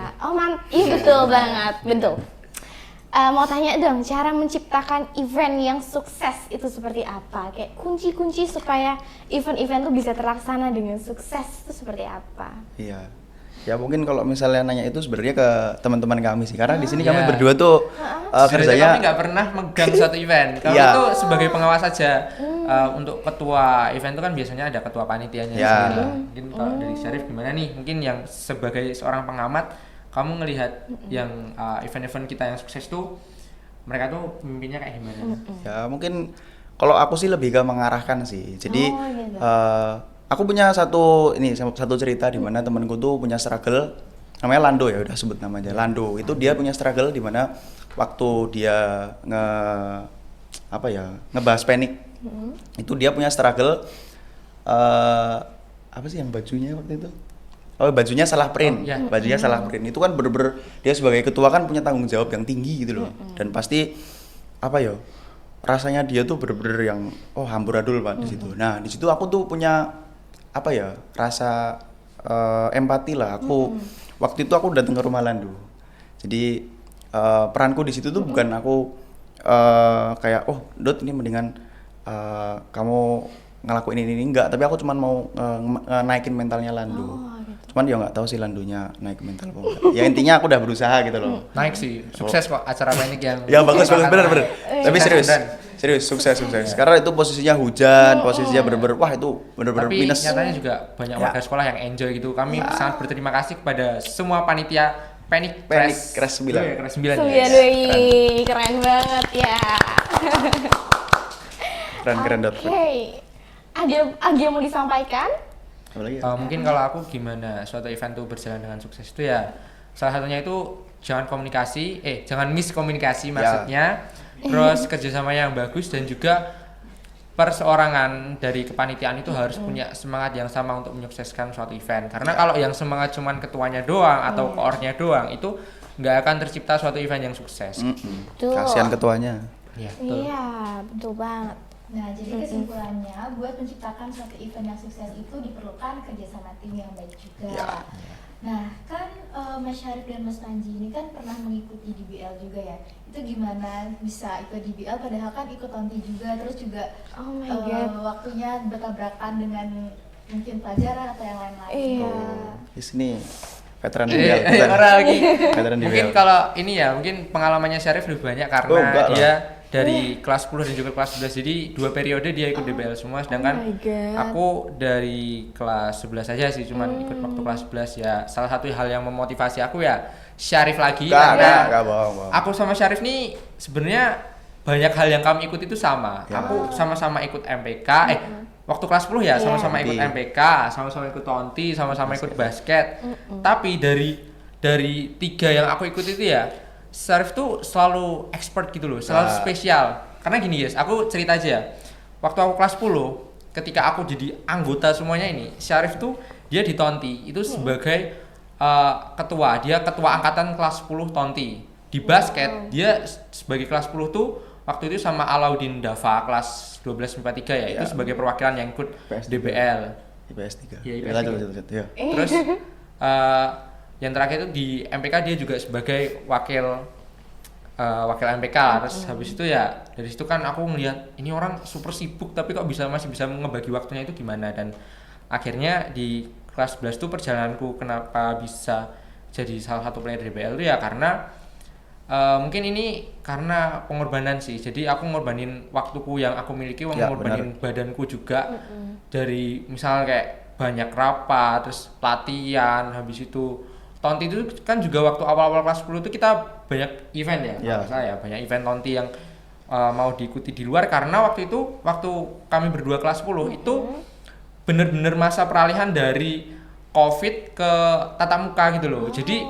Iya betul banget, betul. Mau tanya dong, cara menciptakan event yang sukses itu seperti apa? Kayak kunci-kunci supaya event-event tuh bisa terlaksana dengan sukses itu seperti apa? Iya. Ya mungkin kalau misalnya nanya itu sebenarnya ke teman-teman kami sih, karena di sini kami berdua tuh kerjanya kami nggak pernah megang suatu event. Kami tuh sebagai pengawas saja. Untuk ketua event itu kan biasanya ada ketua panitianya sendiri. Mungkin kalau dari Syarif gimana nih? Mungkin yang sebagai seorang pengamat, kamu ngelihat yang event-event kita yang sukses tuh mereka tuh pemimpinnya kayak gimana? Ya mungkin kalau aku sih lebih ke mengarahkan sih. Jadi aku punya satu cerita di mana temanku tuh punya struggle, namanya Lando ya, udah sebut namanya Lando. Itu dia punya struggle di mana waktu dia ngebahas panik. Itu dia punya struggle apa sih yang bajunya waktu itu? Oh, bajunya salah print. Bajunya salah print. Itu kan bener-bener dia sebagai ketua kan punya tanggung jawab yang tinggi gitu loh. Dan pasti rasanya dia tuh bener-bener yang amburadul Pak di situ. Nah, di situ aku tuh punya rasa empati lah. Waktu itu aku datang ke rumah Landu. Jadi peranku di situ tuh bukan aku kayak Dot ini mendingan kamu ngelakuin ini enggak, tapi aku cuman mau naikin mentalnya Landu. Cuman ya nggak tahu sih Landunya naik mental apa enggak. Ya intinya aku udah berusaha gitu loh. Naik sih, sukses kok acara panik yang. Ya bagus bener. Tapi serius sukses. Karena itu posisinya hujan, posisinya bener-bener itu bener-bener minus. Tapi nyatanya juga banyak warga sekolah yang enjoy gitu. Kami sangat berterima kasih kepada semua panitia Panik Crash 9. Crash 9. Keren banget ya. Keren. Oke. Ada yang mau disampaikan? Apalagi ya? Mungkin kalau aku gimana suatu event tuh berjalan dengan sukses itu ya salah satunya itu jangan miskomunikasi maksudnya, terus kerjasama yang bagus dan juga perseorangan dari kepanitiaan itu harus punya semangat yang sama untuk menyukseskan suatu event. Karena kalau yang semangat cuman ketuanya doang atau koornya doang itu nggak akan tercipta suatu event yang sukses. Betul. Kasihan ketuanya. Iya, betul. Iya, betul banget. Nah, jadi kesimpulannya buat menciptakan suatu event yang sukses itu diperlukan kerjasama tim yang baik juga. Ya. Nah, kan Mas Syarif dan Mas Panji ini kan pernah mengikuti DBL juga ya. Itu gimana bisa ikut DBL padahal kan ikut Tonti juga, terus juga Oh my God. waktunya bertabrakan dengan mungkin pelajaran atau yang lain-lain. Iya. Di sini veteran DBL. Orang lagi. Veteran Mungkin DBL. kalau ini ya, mungkin pengalamannya Syarif lebih banyak karena Oh, enggak lah. dia dari kelas 10 dan juga kelas 11, jadi 2 periode dia ikut DBL semua, sedangkan Oh my God. aku dari kelas 11 aja sih, cuman ikut waktu kelas 11 ya. Salah satu hal yang memotivasi aku ya Syarif lagi, karena Enggak bohong. aku sama Syarif nih sebenarnya banyak hal yang kami ikut itu sama. Ya. Aku sama-sama ikut MPK, waktu kelas 10 ya sama-sama ikut Iya. MPK, sama-sama ikut Tonti, sama-sama ikut basket. Tapi dari 3 yang aku ikut itu ya, Syarif tuh selalu expert gitu loh, selalu Nah. spesial. Karena gini guys, aku cerita aja ya. Waktu aku kelas 10, ketika aku jadi anggota semuanya ini, Syarif tuh dia di Tonti itu sebagai ketua, dia ketua angkatan kelas 10 Tonti. Di basket dia sebagai kelas 10 tuh waktu itu sama Alauddin Dava kelas 12 MIPA 3 ya, itu sebagai perwakilan yang ikut IPS 3. DBL. IPS 3. Iya, IPS Lanjut. Ya. Terus yang terakhir itu di MPK dia juga sebagai wakil MPK lah. Terus habis itu ya dari situ kan aku ngelihat ini orang super sibuk tapi kok masih bisa ngebagi waktunya itu gimana, dan akhirnya di kelas 11 itu perjalananku kenapa bisa jadi salah satu player DBL itu ya karena mungkin ini karena pengorbanan sih. Jadi aku ngorbanin waktuku yang aku miliki, Ya, ngorbanin badanku juga. Dari misalnya kayak banyak rapat, terus latihan, habis itu Tonti itu kan juga waktu awal-awal kelas 10 itu kita banyak event ya, Ya. kalau saya banyak event Tonti yang mau diikuti di luar, karena waktu kami berdua kelas 10 itu bener-bener masa peralihan dari COVID ke tatap muka gitu loh. Jadi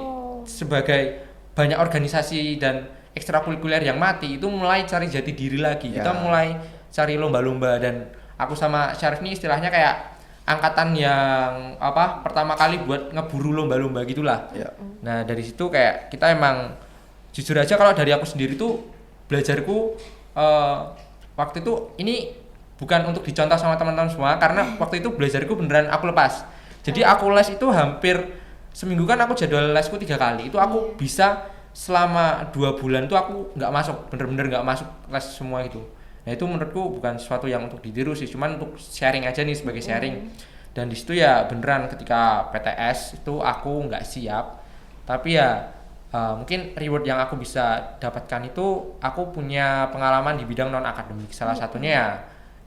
sebagai banyak organisasi dan ekstrakurikuler yang mati itu mulai cari jati diri lagi. Ya. Kita mulai cari lomba-lomba, dan aku sama Syarif ini istilahnya kayak angkatan yang pertama kali buat ngeburu lomba-lomba gitulah. Ya. Nah dari situ kayak kita emang jujur aja kalau dari aku sendiri tuh belajarku waktu itu ini bukan untuk dicontoh sama teman-teman semua, karena waktu itu belajarku beneran aku lepas. Jadi aku les itu hampir seminggu, kan aku jadwal lesku 3 kali, itu aku bisa selama 2 bulan tuh aku nggak masuk, bener-bener nggak masuk les semua itu. Nah itu menurutku bukan sesuatu yang untuk ditiru sih, cuman untuk sharing aja nih, sebagai sharing. Dan di situ ya beneran ketika PTS itu aku nggak siap, tapi ya mungkin reward yang aku bisa dapatkan itu aku punya pengalaman di bidang non akademik, salah satunya ya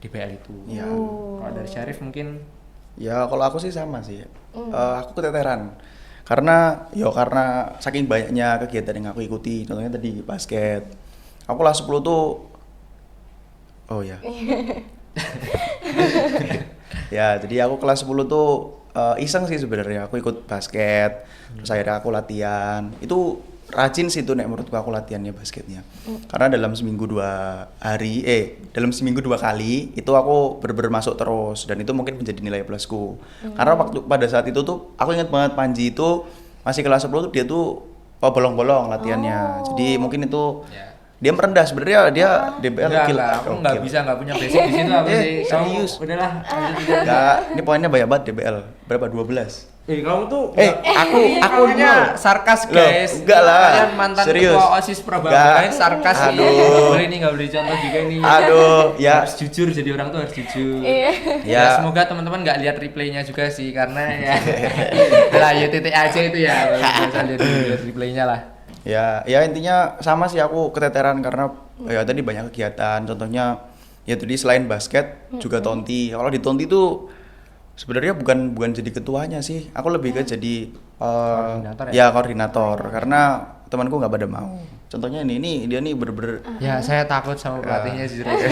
DBL itu. Ya. Kalau dari Syarif mungkin Ya kalau aku sih sama sih. Aku keteteran. Karena saking banyaknya kegiatan yang aku ikuti, contohnya tadi basket. Aku kelas 10 tuh ya, jadi aku kelas 10 tuh iseng sih sebenarnya. Aku ikut basket, terus akhirnya aku latihan. Itu rajin sih tuh menurutku aku latihannya basketnya. Karena dalam seminggu 2 kali itu aku bener-bener masuk terus, dan itu mungkin menjadi nilai plusku. Karena pada saat itu tuh aku ingat banget Panji itu masih kelas 10 tuh dia tuh bolong-bolong latihannya. Jadi mungkin itu dia merendah sebenarnya, dia DBL gila. aku nggak punya basic di situ aku sih. Serius. Udahlah. Enggak, ini poinnya banyak banget DBL. Berapa? 12. Kamu tuh aku punya sarkas guys. Enggak lah. Kalian mantan Serius. ketua OSIS Prabaga Enggak. guys, sarkas. Aduh. Nggak boleh contoh juga nih. Aduh, ya. Harus jujur, jadi orang tuh harus jujur. Iya. Ya. Semoga teman-teman nggak lihat replaynya juga sih, karena ya lah ya titik aja itu ya. Bisa lihat replaynya lah. Ya intinya sama sih, aku keteteran karena ya tadi banyak kegiatan. Contohnya ya tadi selain basket juga Tonti. Kalau di Tonti tuh sebenarnya bukan jadi ketuanya sih. Aku lebih ke jadi Koordinator ya koordinator, karena temanku nggak pada mau. contohnya ini dia nih bener-bener Ya, saya takut sama pelatihnya jujur aja.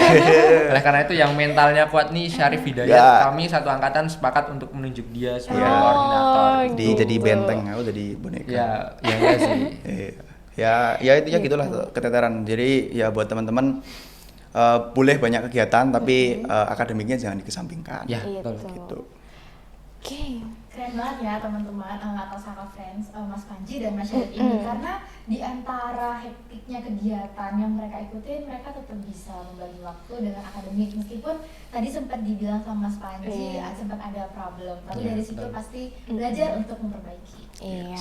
Oleh karena itu yang mentalnya kuat nih Syarif Hidayat, Ya. kami satu angkatan sepakat untuk menunjuk dia sebagai Ya. koordinator. jadi benteng, aku jadi boneka. Ya, ya enggak sih. Ya itu ya gitulah keteteran. Jadi ya buat teman-teman boleh banyak kegiatan tapi akademiknya jangan dikesampingkan. Ya, Gitu. betul. Gitu. Oke. Keren banget ya teman-teman atau Saka Friends, Mas Panji dan Mas Syarif ini, karena di antara hektiknya kegiatan yang mereka ikutin, mereka tetap bisa membagi waktu dengan akademik, meskipun tadi sempat dibilang sama Mas Panji Iya. sempat ada problem, tapi Iya, dari situ betul. pasti belajar untuk memperbaiki. Iya.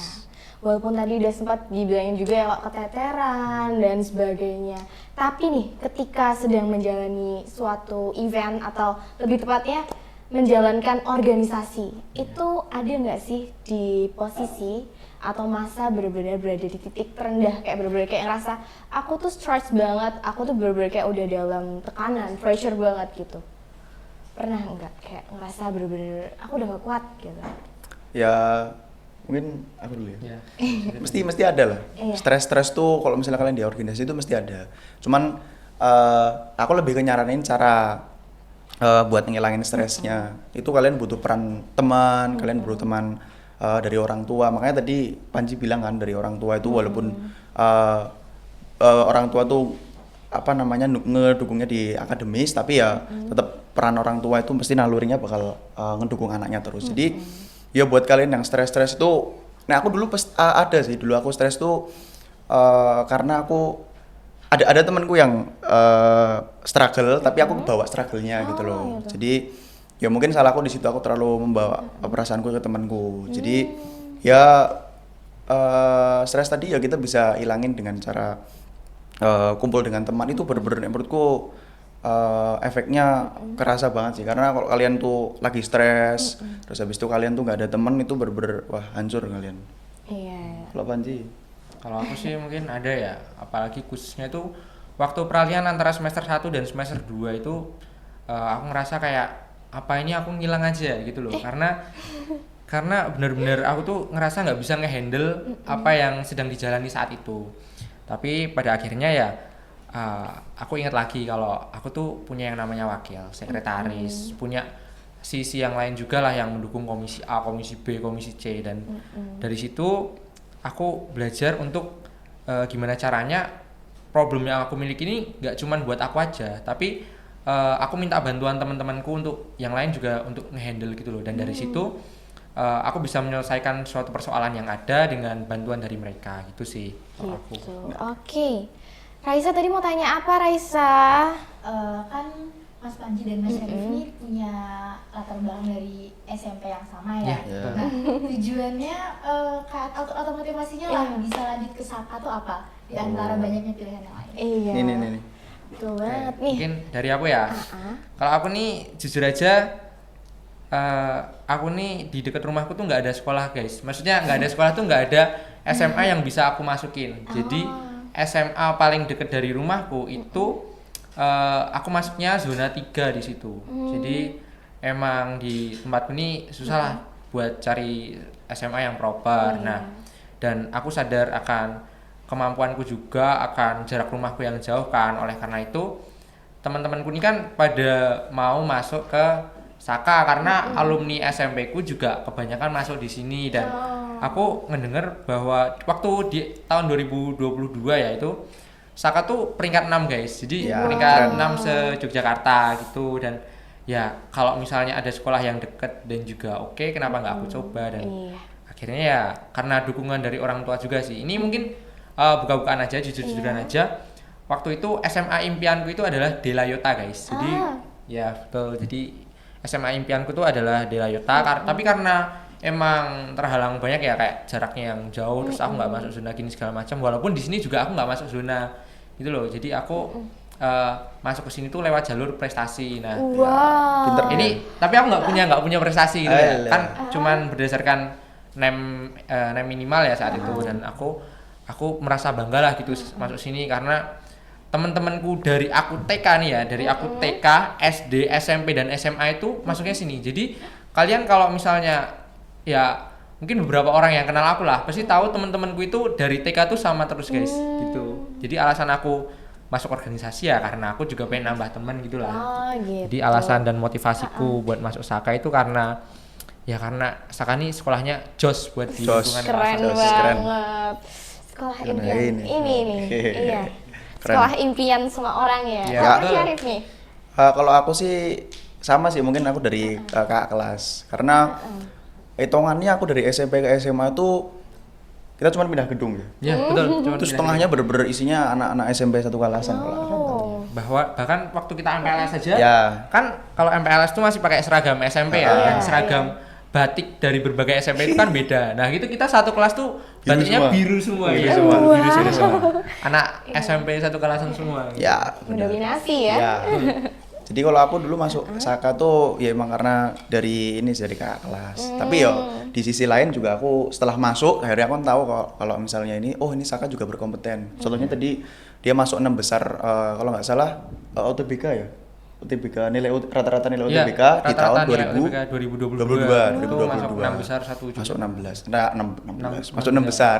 Walaupun tadi udah sempat dibilangin juga ya kok keteteran dan sebagainya. Tapi nih, ketika sedang menjalani suatu event atau lebih tepatnya menjalankan organisasi, itu ada nggak sih di posisi atau masa benar-benar berada di titik terendah, kayak benar-benar kayak ngerasa aku tuh stress banget, aku tuh benar-benar kayak udah dalam tekanan, pressure banget gitu. Pernah nggak kayak ngerasa benar-benar aku udah gak kuat gitu? Ya mungkin aku dulu ya. Ya. Mesti ada lah. Iya. Stres tuh kalau misalnya kalian di organisasi itu mesti ada. Cuman aku lebih ke nyaranin cara buat ngilangin stresnya. Itu kalian butuh peran teman, kalian butuh teman dari orang tua. Makanya tadi Panji bilang kan dari orang tua itu walaupun orang tua tuh apa namanya ngedukungnya di akademis, tapi ya tetap peran orang tua itu pasti nalurinya bakal ngedukung anaknya terus. Jadi ya buat kalian yang stres-stres itu, nah aku dulu ada sih, dulu aku stres tuh karena aku ada temanku yang struggle, tapi aku bawa struggle-nya gitu loh. Jadi ya mungkin salahku di situ, aku terlalu membawa perasaanku ke temanku. Jadi ya stres tadi ya kita bisa ilangin dengan cara kumpul dengan teman. Itu bener-bener menurutku efeknya kerasa banget sih, karena kalau kalian tuh lagi stres terus habis itu kalian tuh nggak ada teman, itu bener-bener wah hancur kalian. Iya. Kalau Panji? Kalau aku sih mungkin ada ya, apalagi khususnya itu waktu peralihan antara semester 1 dan semester 2 itu aku ngerasa kayak apa ini aku ngilang aja gitu loh. Karena bener-bener aku tuh ngerasa nggak bisa ngehandle apa yang sedang dijalani saat itu. Tapi pada akhirnya ya aku ingat lagi kalau aku tuh punya yang namanya wakil, sekretaris, punya sisi yang lain juga lah yang mendukung komisi A, komisi B, komisi C, dan dari situ aku belajar untuk gimana caranya problem yang aku miliki ini nggak cuman buat aku aja, tapi aku minta bantuan teman-temanku untuk yang lain juga untuk ngehandle gitu loh. Dan dari situ aku bisa menyelesaikan suatu persoalan yang ada dengan bantuan dari mereka gitu sih kalau aku. Gitu. Oke. Raisa tadi mau tanya apa, Raisa? Kan Mas Panji dan Mas Syarif ini punya latar belakang dari SMP yang sama ya. Iya. Nah, tujuannya atau motivasinya lah bisa lanjut ke Saka tuh apa? Di antara banyaknya pilihan yang lain. Iya. Nih. Betul banget nih. Mungkin dari aku ya. Kalau aku nih jujur aja, aku nih di dekat rumahku tuh nggak ada sekolah guys. Maksudnya nggak ada sekolah tuh nggak ada SMA yang bisa aku masukin. Jadi SMA paling dekat dari rumahku itu aku masuknya zona 3 di situ. Jadi emang di tempatku ini susah lah buat cari SMA yang proper. Nah, dan aku sadar akan kemampuanku juga, akan jarak rumahku yang jauh kan. Oleh karena itu teman-temanku ini kan pada mau masuk ke Saka karena alumni SMP ku juga kebanyakan masuk di sini. Dan aku ngedenger bahwa waktu di tahun 2022 ya itu Saka tuh peringkat 6 guys. Jadi Ya, peringkat keren. 6 se-Yogyakarta gitu. Dan ya kalau misalnya ada sekolah yang deket dan juga oke, kenapa nggak aku coba. Dan Iya. akhirnya ya karena dukungan dari orang tua juga sih. Ini mungkin buka-bukaan aja, jujur-jujuran aja. Waktu itu SMA impianku itu adalah Delayota guys. Jadi ya betul. Jadi SMA impianku tuh adalah Delayota. Tapi karena emang terhalang banyak ya kayak jaraknya yang jauh, terus aku nggak masuk zona gini segala macam. Walaupun di sini juga aku nggak masuk zona gitu loh. Jadi aku masuk ke sini tuh lewat jalur prestasi. Nah, Wow. Pinter. ini tapi aku nggak punya prestasi gitu ya. Alah. Kan cuman berdasarkan nem minimal ya saat itu. Dan aku merasa bangga lah gitu masuk sini karena teman-temanku dari aku TK nih ya, dari aku TK, SD, SMP dan SMA itu masuknya sini. Jadi kalian kalau misalnya ya mungkin beberapa orang yang kenal aku lah pasti tahu teman-temanku itu dari TK tuh sama terus guys gitu. Jadi alasan aku masuk organisasi ya karena aku juga pengen nambah teman gitu lah. Oh gitu. Jadi alasan dan motivasiku buat masuk Saka itu karena Saka ini sekolahnya jos buat di Jos. lingkungan Keren Jos, banget. keren. Sekolah Keren impian. ini. Ini. Iya. Keren. Sekolah impian semua orang ya. Ya. Kalau Mas Syarif nih. Kalau aku sih sama sih, mungkin aku dari kakak kelas. Karena hitungannya aku dari SMP ke SMA itu kita cuma pindah gedung ya. Ya betul. Cuman Terus pindah setengahnya bener-bener isinya anak-anak SMP satu kalasan. Kalau aku kan. Oh. bahkan waktu kita MPLS saja Ya. kan kalau MPLS itu masih pakai seragam SMP ya dan seragam batik dari berbagai SMP itu kan beda. Nah itu kita satu kelas tuh Biru batiknya semua. biru semua Biru ya. semua. Biru semua. Anak SMP satu kalasan semua. Ya, benar. Mendominasi ya. Ya. Jadi kalau aku dulu masuk Saka tuh ya emang karena dari kakak kelas. Tapi yo di sisi lain juga aku setelah masuk akhirnya aku tahu kalau misalnya ini Saka juga berkompeten. Contohnya tadi dia masuk 6 besar kalau nggak salah UTBK ya. UTBK rata-rata nilai Iya, UTBK di tahun rata-rata nilai UTBK 2022. Itu masuk 6 besar satu juga. Masuk 16. Nah, 16. Masuk 6 besar.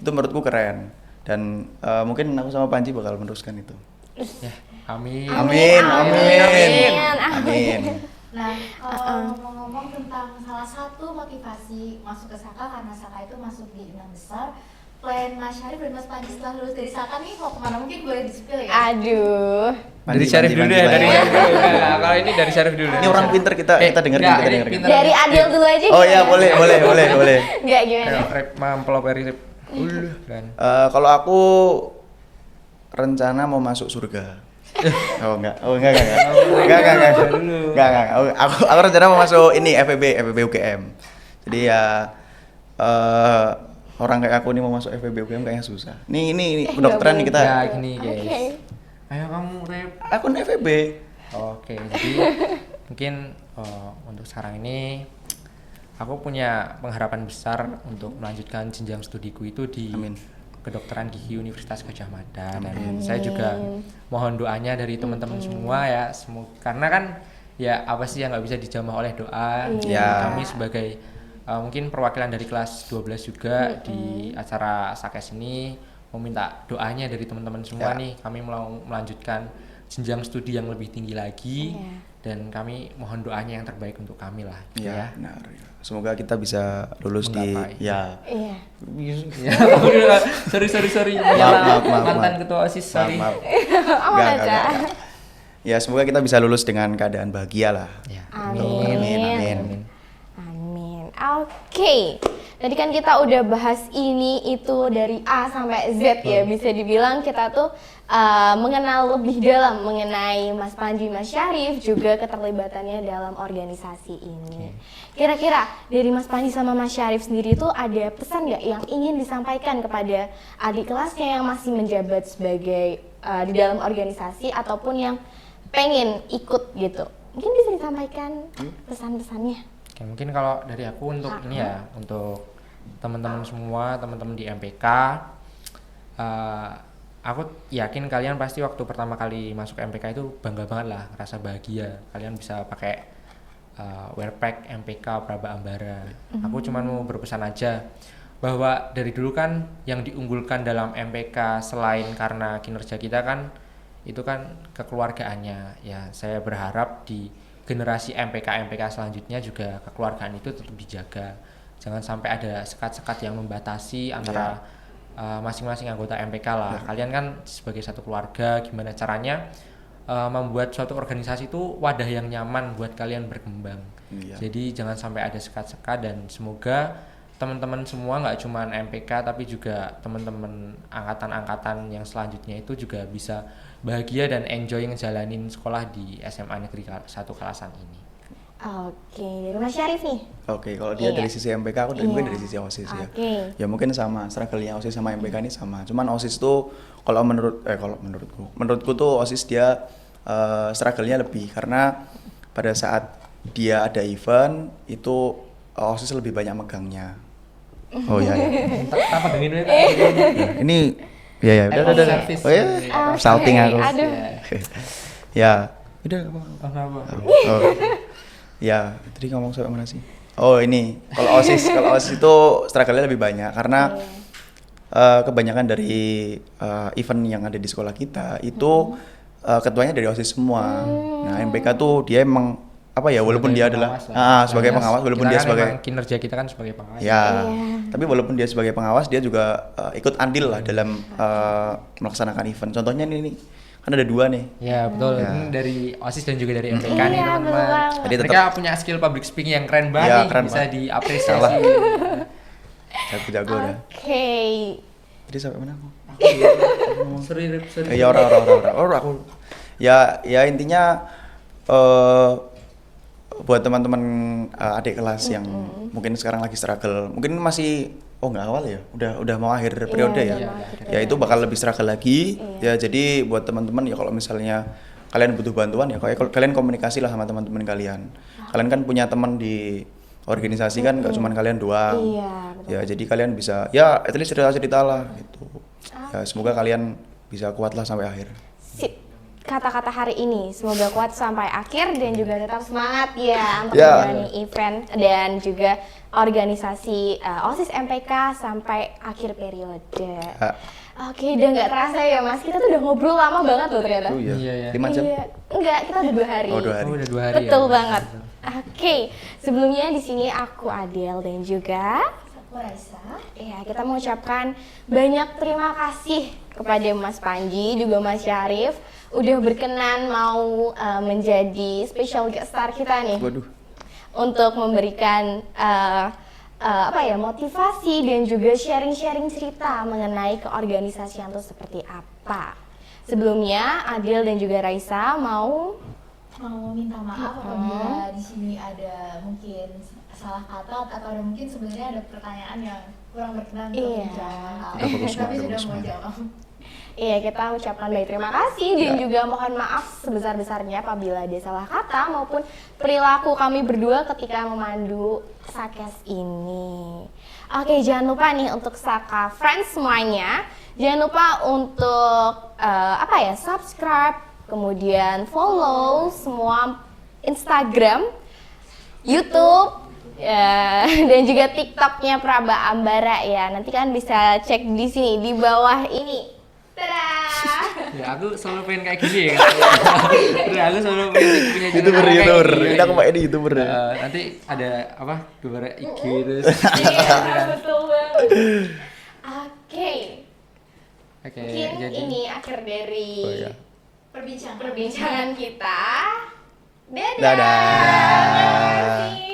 Itu menurutku keren. Dan mungkin aku sama Panji bakal meneruskan itu. Ya, amin. Amin. Amin. Amin. Nah, kalau ngomong tentang salah satu motivasi masuk ke Saka karena Saka itu masuk di 6 besar, plan Mas Syarif dan Mas Panji setelah lulus dari Saka nih mau kemana, mungkin boleh di-spill ya? Aduh. Dari Syarif dulu ya, dari Syarif dulu. Nah, kalau ini dari Syarif dulu. Ini orang pinter kita dengerin, enggak, kita ini dengerin. pinter. Dari Adil dulu aja. Oh iya, boleh. Enggak gimana? Ayo, rep mempelopori rep. Dan Kalau aku rencana mau masuk surga. Enggak. Aku rencana mau masuk ini FEB UGM. Jadi ya orang kayak aku nih mau masuk FEB UGM kayaknya susah. Nih kedokteran nih kita. ya gini guys. Oke. Ayo kamu rep. Aku nih FEB. Oke, jadi mungkin untuk sekarang ini aku punya pengharapan besar untuk melanjutkan jenjang studiku itu di Amin. kedokteran gigi Universitas Gadjah Mada. Dan saya juga mohon doanya dari teman-teman semua ya, karena kan ya apa sih yang nggak bisa dijamah oleh doa. Ya. Kami sebagai mungkin perwakilan dari kelas 12 juga di acara Sakes ini meminta doanya dari teman-teman semua Ya. nih. Kami mau melanjutkan jenjang studi yang lebih tinggi lagi dan kami mohon doanya yang terbaik untuk kami lah gitu Iya, ya. benar. Semoga kita bisa lulus Menggapai. Iya. Ya, sorry. Maaf. Mantan ketua OSIS, sorry. Maaf. Aman aja. Ya, semoga kita bisa lulus dengan keadaan bahagia lah. Ya. Amin. Oke. Tadi kan kita udah bahas ini itu dari A sampai Z ya. Bisa dibilang kita tuh mengenal lebih dalam mengenai Mas Panji, Mas Syarif, juga keterlibatannya dalam organisasi ini. Kira-kira dari Mas Panji sama Mas Syarif sendiri tuh ada pesan nggak yang ingin disampaikan kepada adik kelasnya yang masih menjabat sebagai di dalam organisasi ataupun yang pengen ikut gitu? Mungkin bisa disampaikan pesan-pesannya. Oke, mungkin kalau dari aku untuk ini ya, untuk teman-teman semua, teman-teman di MPK, aku yakin kalian pasti waktu pertama kali masuk MPK itu bangga banget lah, rasa bahagia. Kalian bisa pakai wearpack MPK Praba Ambara. Aku cuma mau berpesan aja bahwa dari dulu kan yang diunggulkan dalam MPK selain karena kinerja kita kan itu kan kekeluargaannya. Ya, saya berharap di generasi MPK selanjutnya juga kekeluargaan itu tetap dijaga. Jangan sampai ada sekat-sekat yang membatasi antara masing-masing anggota MPK lah. Kalian kan sebagai satu keluarga, gimana caranya membuat suatu organisasi itu wadah yang nyaman buat kalian berkembang. Jadi jangan sampai ada sekat-sekat dan semoga teman-teman semua nggak cuma MPK tapi juga teman-teman angkatan-angkatan yang selanjutnya itu juga bisa bahagia dan enjoy ngejalanin sekolah di SMA Negeri 1 Kalasan ini. Oke, dari Mas Syarif nih. Oke, kalau dia dari sisi MPK, aku mungkin dari sisi OSIS ya. Ya mungkin sama, struggle-nya OSIS sama MPK ini sama. Cuman OSIS tuh kalau menurutku tuh OSIS dia struggle-nya lebih karena pada saat dia ada event itu OSIS lebih banyak megangnya. Oh iya. Apa dengan Ini ya udah. service. Oh ya, salting aku. Aduh. Ya, udah apa? Oh. Ya, tadi ngomong sampai mana sih? Oh ini, kalau OSIS itu struggle-nya lebih banyak karena kebanyakan dari event yang ada di sekolah kita itu ketuanya dari OSIS semua. Nah, MPK tuh dia emang apa ya, walaupun dia adalah sebagai pengawas, walaupun dia sebagai kinerja kita kan sebagai pengawas. ya, tapi walaupun dia sebagai pengawas, dia juga ikut andil lah dalam melaksanakan event. Contohnya ini kan ada 2 nih. Ya betul, Ya. ini dari OSIS dan juga dari MPK nih Iya, betul teman-teman. banget. Jadi Mereka punya skill public speaking yang keren banget Iya, nih, keren bisa banget. diapresiasi. Jago-jago dah. Oke. Jadi sampai mana aku? Sorry. Ya orang aku. Ya intinya buat teman-teman adik kelas yang mungkin sekarang lagi struggle, mungkin masih nggak awal ya, udah mau akhir periode ya. udah mau akhir Ya itu bakal lebih struggle lagi. Ya jadi buat teman-teman ya, kalau misalnya kalian butuh bantuan ya kalian komunikasi lah sama teman-teman kalian. Kalian kan punya teman di organisasi kan, nggak cuma kalian doang. Iya, betul. Ya jadi kalian bisa ya at least cerita-cerita lah gitu. Ya semoga kalian bisa kuat lah sampai akhir. Sip. Kata-kata hari ini semoga kuat sampai akhir dan juga tetap semangat ya untuk Ya. menjalani event dan juga organisasi OSIS MPK sampai akhir periode. Ya. Oke, udah nggak terasa ya Mas, kita tuh udah ngobrol lama banget loh ternyata. Oh Iya. iya. 5 jam. Iya. Enggak, kita udah 2 hari. Oh, 2 hari. Oh, udah 2 hari. Betul ya. banget. Oke, sebelumnya di sini aku Adel dan juga Aku Raisa. ya kita mengucapkan banyak terima kasih kepada Mas Panji juga Mas Syarif udah berkenan mau menjadi special guest star kita nih Waduh. untuk memberikan motivasi dan juga sharing-sharing cerita mengenai keorganisasian itu seperti apa. Sebelumnya Adel dan juga Raisa mau Minta maaf apabila di sini ada mungkin salah kata atau ada mungkin sebenarnya ada pertanyaan yang kurang berkenan untuk Iya. dijawab. Udah bagus Tapi banget, sudah bagus mau banget. jawab. Iya, kita ucapkan baik terima kasih dan juga mohon maaf sebesar-besarnya apabila ada salah kata maupun perilaku kami berdua ketika memandu Sakes ini. Oke, jangan lupa nih untuk Saka Friends semuanya, jangan lupa untuk subscribe, kemudian follow semua Instagram, YouTube, dan juga TikToknya Praba Ambara ya. Nanti kan bisa cek di sini di bawah ini. Tada! Ya aku selalu pengen kayak gini ya. Udah aku selalu pengen punya YouTuber. kayak Ini aku mau ini YouTuber. nanti ada apa? Gambar IG terus. Iya, betul banget. Oke, Oke, mungkin jadi ini akhir dari Oh, iya. perbincangan kita. Dadah. Dadah. Terima kasih.